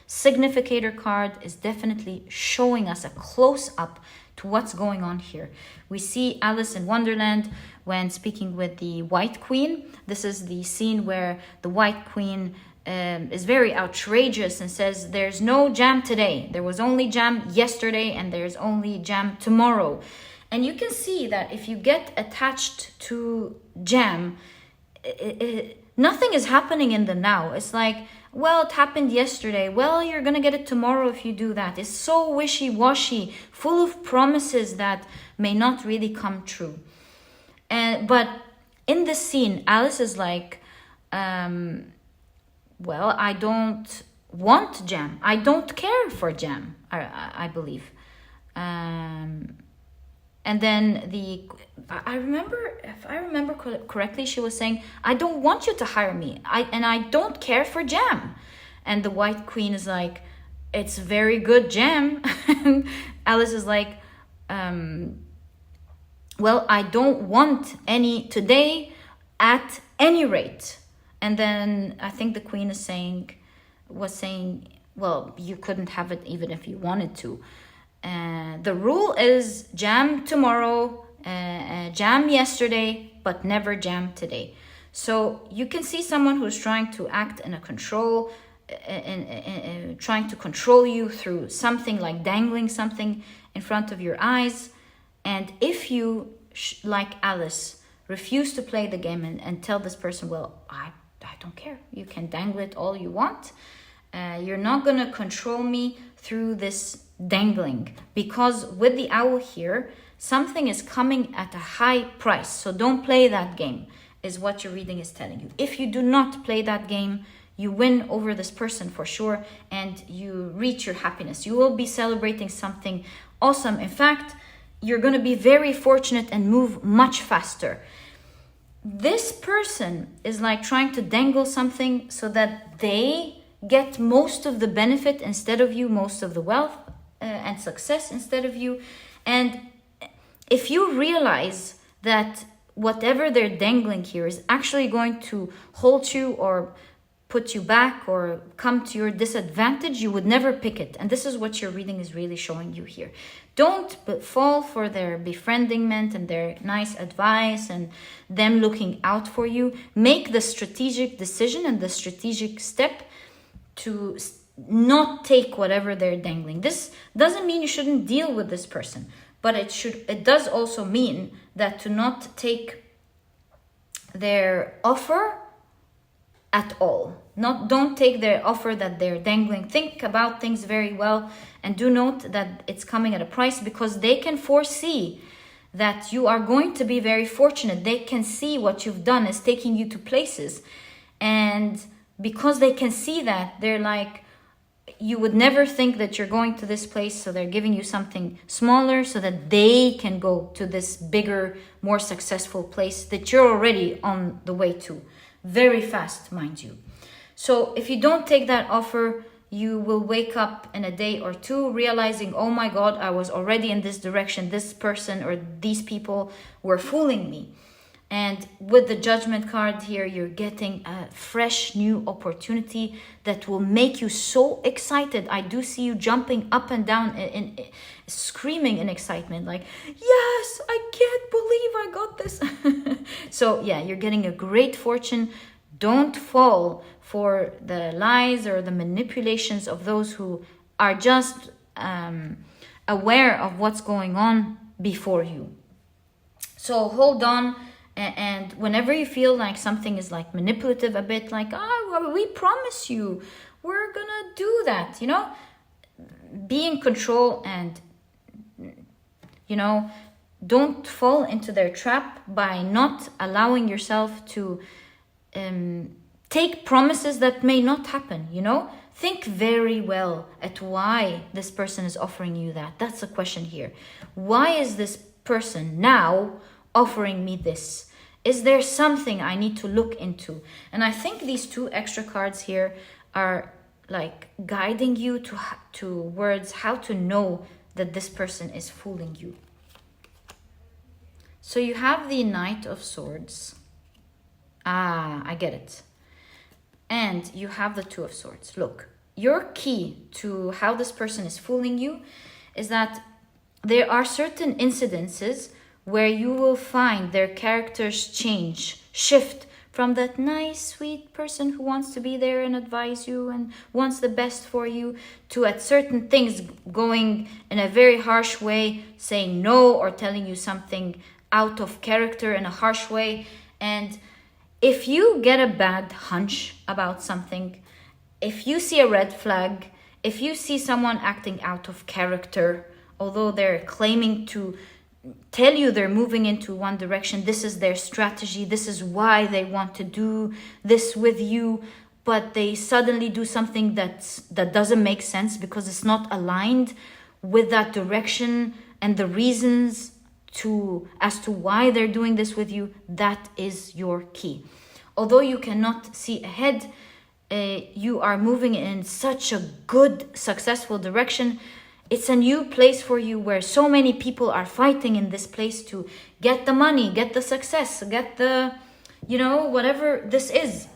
significator card is definitely showing us a close-up to what's going on here. We see Alice in Wonderland when speaking with the White Queen. This is the scene where the White Queen is very outrageous and says, there's no jam today. There was only jam yesterday and there's only jam tomorrow. And you can see that if you get attached to jam, nothing is happening in the now. It's like, well, it happened yesterday. Well, you're going to get it tomorrow if you do that. It's so wishy-washy, full of promises that may not really come true. But in this scene, Alice is like, well, I don't want jam. I don't care for jam, I believe. And then I remember, if I remember correctly, she was saying, I don't want you to hire me. I don't care for jam. And the White Queen is like, it's very good jam. Alice is like, well, I don't want any today at any rate. And then I think the Queen was saying, well, you couldn't have it even if you wanted to. The rule is jam tomorrow, jam yesterday, but never jam today. So you can see someone who's trying to act in a control, trying to control you through something like dangling something in front of your eyes. And if you, like Alice, refuse to play the game and tell this person, well, I don't care. You can dangle it all you want. You're not going to control me through this dangling, because with the owl here, something is coming at a high price. So don't play that game, is what your reading is telling you. If you do not play that game, you win over this person for sure, and you reach your happiness. You will be celebrating something awesome. In fact, you're going to be very fortunate and move much faster. This person is like trying to dangle something so that they get most of the benefit instead of you, most of the wealth and success instead of you. And if you realize that whatever they're dangling here is actually going to hold you or put you back or come to your disadvantage, you would never pick it. And this is what your reading is really showing you here. Don't fall for their befriendment and their nice advice and them looking out for you. Make the strategic decision and the strategic step to not take whatever they're dangling. This doesn't mean you shouldn't deal with this person, but it does also mean that to not take their offer at all. Don't take their offer that they're dangling. Think about things very well, and do note that it's coming at a price, because they can foresee that you are going to be very fortunate. They can see what you've done is taking you to places, and because they can see that, they're like, you would never think that you're going to this place, so they're giving you something smaller so that they can go to this bigger, more successful place that you're already on the way to. Very fast, mind you. So if you don't take that offer, you will wake up in a day or two realizing, oh my God, I was already in this direction. This person or these people were fooling me. And with the Judgment card here, you're getting a fresh new opportunity that will make you so excited. I do see you jumping up and down and screaming in excitement, like, yes, I can't believe I got this. So yeah, you're getting a great fortune. Don't fall for the lies or the manipulations of those who are just aware of what's going on before you. So hold on. And whenever you feel like something is like manipulative a bit, like, well, we promise you, we're gonna do that, be in control and, don't fall into their trap by not allowing yourself to take promises that may not happen, Think very well at why this person is offering you that. That's the question here. Why is this person now offering me this? Is there something I need to look into? And I think these two extra cards here are like guiding you towards how to know that this person is fooling you. So you have the Knight of Swords. I get it. And you have the Two of Swords. Look, your key to how this person is fooling you is that there are certain incidences where you will find their characters change, shift from that nice, sweet person who wants to be there and advise you and wants the best for you, to at certain things going in a very harsh way, saying no or telling you something out of character in a harsh way. And if you get a bad hunch about something, if you see a red flag, if you see someone acting out of character, although they're claiming to tell you they're moving into one direction, this is their strategy, this is why they want to do this with you, but they suddenly do something that doesn't make sense because it's not aligned with that direction and the reasons as to why they're doing this with you, that is your key. Although you cannot see ahead, you are moving in such a good, successful direction. It's a new place for you where so many people are fighting in this place to get the money, get the success, get the, whatever this is.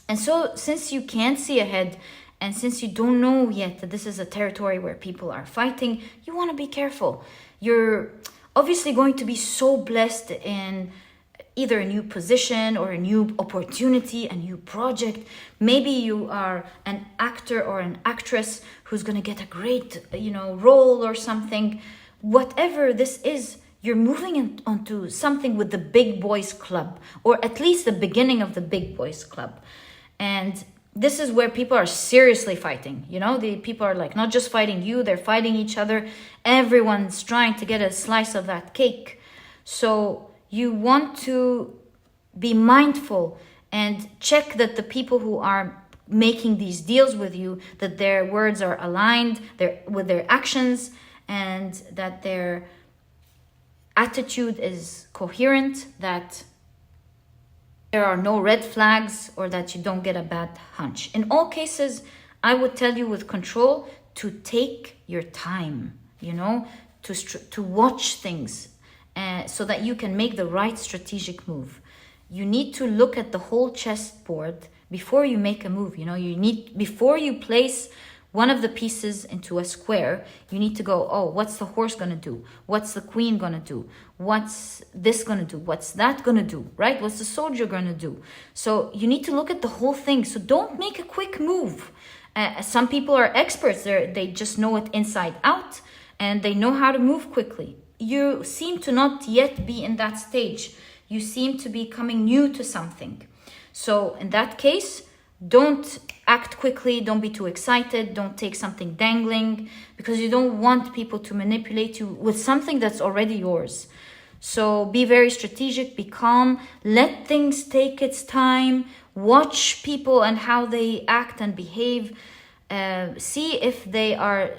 And so since you can't see ahead, and since you don't know yet that this is a territory where people are fighting, you want to be careful. You're obviously going to be so blessed in either a new position or a new opportunity, a new project. Maybe you are an actor or an actress who's going to get a great, role or something. Whatever this is, you're moving onto something with the big boys club, or at least the beginning of the big boys club. And this is where people are seriously fighting. The people are like not just fighting you, they're fighting each other. Everyone's trying to get a slice of that cake. So you want to be mindful and check that the people who are making these deals with you, that their words are aligned with their actions, and that their attitude is coherent, that there are no red flags, or that you don't get a bad hunch. In all cases, I would tell you with control to take your time, to watch things, so that you can make the right strategic move. You need to look at the whole chessboard before you make a move. Before you place one of the pieces into a square, you need to go, oh, what's the horse going to do? What's the queen going to do? What's this going to do? What's that going to do? Right? What's the soldier going to do? So you need to look at the whole thing. So don't make a quick move. Some people are experts. They just know it inside out, and they know how to move quickly. You seem to not yet be in that stage. You seem to be coming new to something. So in that case, don't act quickly. Don't be too excited. Don't take something dangling, because you don't want people to manipulate you with something that's already yours. So be very strategic, be calm, let things take its time, watch people and how they act and behave. See if they are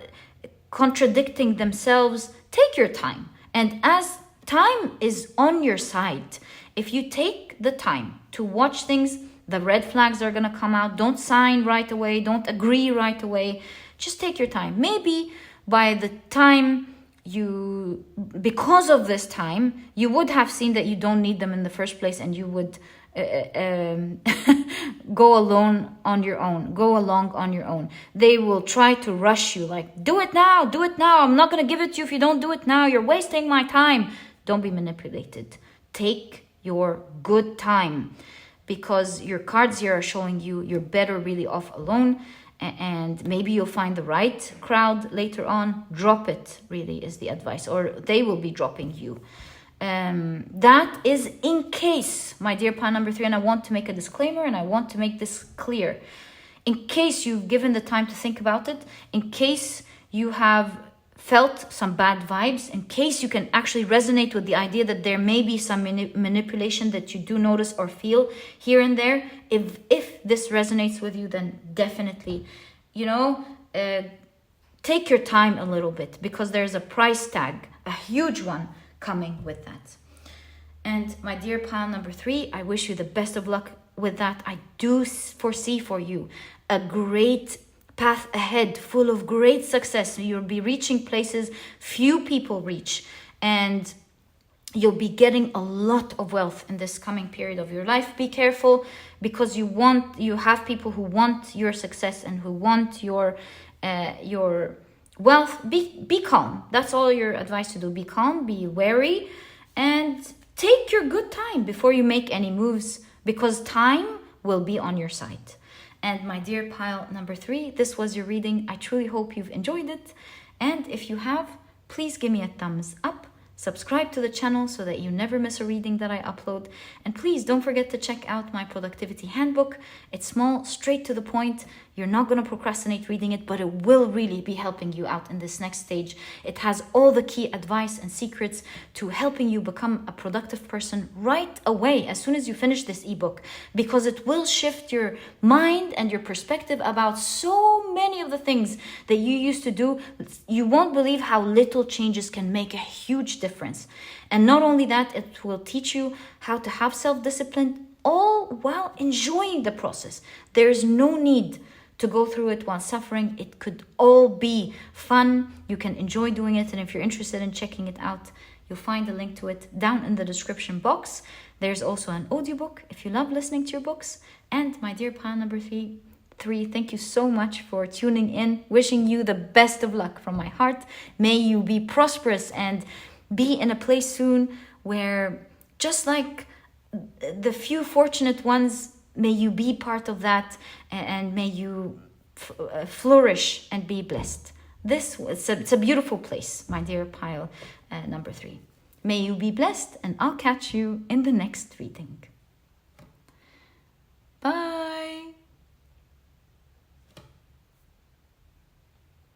contradicting themselves. Take your time. And as time is on your side, if you take the time to watch things, the red flags are going to come out. Don't sign right away. Don't agree right away. Just take your time. Maybe by the time because of this time, you would have seen that you don't need them in the first place, and you would go along on your own. They will try to rush you, like, do it now. I'm not going to give it to you if you don't do it now. You're wasting my time. Don't be manipulated. Take your good time, because your cards here are showing you're better really off alone, and maybe you'll find the right crowd later on. Drop it, really, is the advice, or they will be dropping you. That is in case, my dear pile number 3, and I want to make a disclaimer, and I want to make this clear. In case you've given the time to think about it, in case you have felt some bad vibes, in case you can actually resonate with the idea that there may be some manipulation that you do notice or feel here and there, if this resonates with you, then definitely, take your time a little bit, because there's a price tag, a huge one, coming with that. And my dear pile number 3, I wish you the best of luck with that. I do foresee for you a great path ahead, full of great success. You'll be reaching places few people reach, and you'll be getting a lot of wealth in this coming period of your life. Be careful, because you have people who want your success and who want your wealth. Be calm. That's all your advice to do. Be calm, be wary, and take your good time before you make any moves, because time will be on your side. And my dear pile number 3, this was your reading. I truly hope you've enjoyed it. And if you have, please give me a thumbs up. Subscribe to the channel so that you never miss a reading that I upload. And please don't forget to check out my productivity handbook. It's small, straight to the point. You're not going to procrastinate reading it, but it will really be helping you out in this next stage. It has all the key advice and secrets to helping you become a productive person right away as soon as you finish this ebook, because it will shift your mind and your perspective about so many of the things that you used to do. You won't believe how little changes can make a huge difference. And not only that, it will teach you how to have self-discipline, all while enjoying the process. There's no need to go through it while suffering. It could all be fun. You can enjoy doing it. And if you're interested in checking it out, you'll find a link to it down in the description box. There's also an audiobook if you love listening to your books. And my dear pile number 3, thank you so much for tuning in. Wishing you the best of luck from my heart. May you be prosperous and be in a place soon where, just like the few fortunate ones, may you be part of that, and may you flourish and be blessed. It's a beautiful place, my dear pile number 3. May you be blessed, and I'll catch you in the next reading.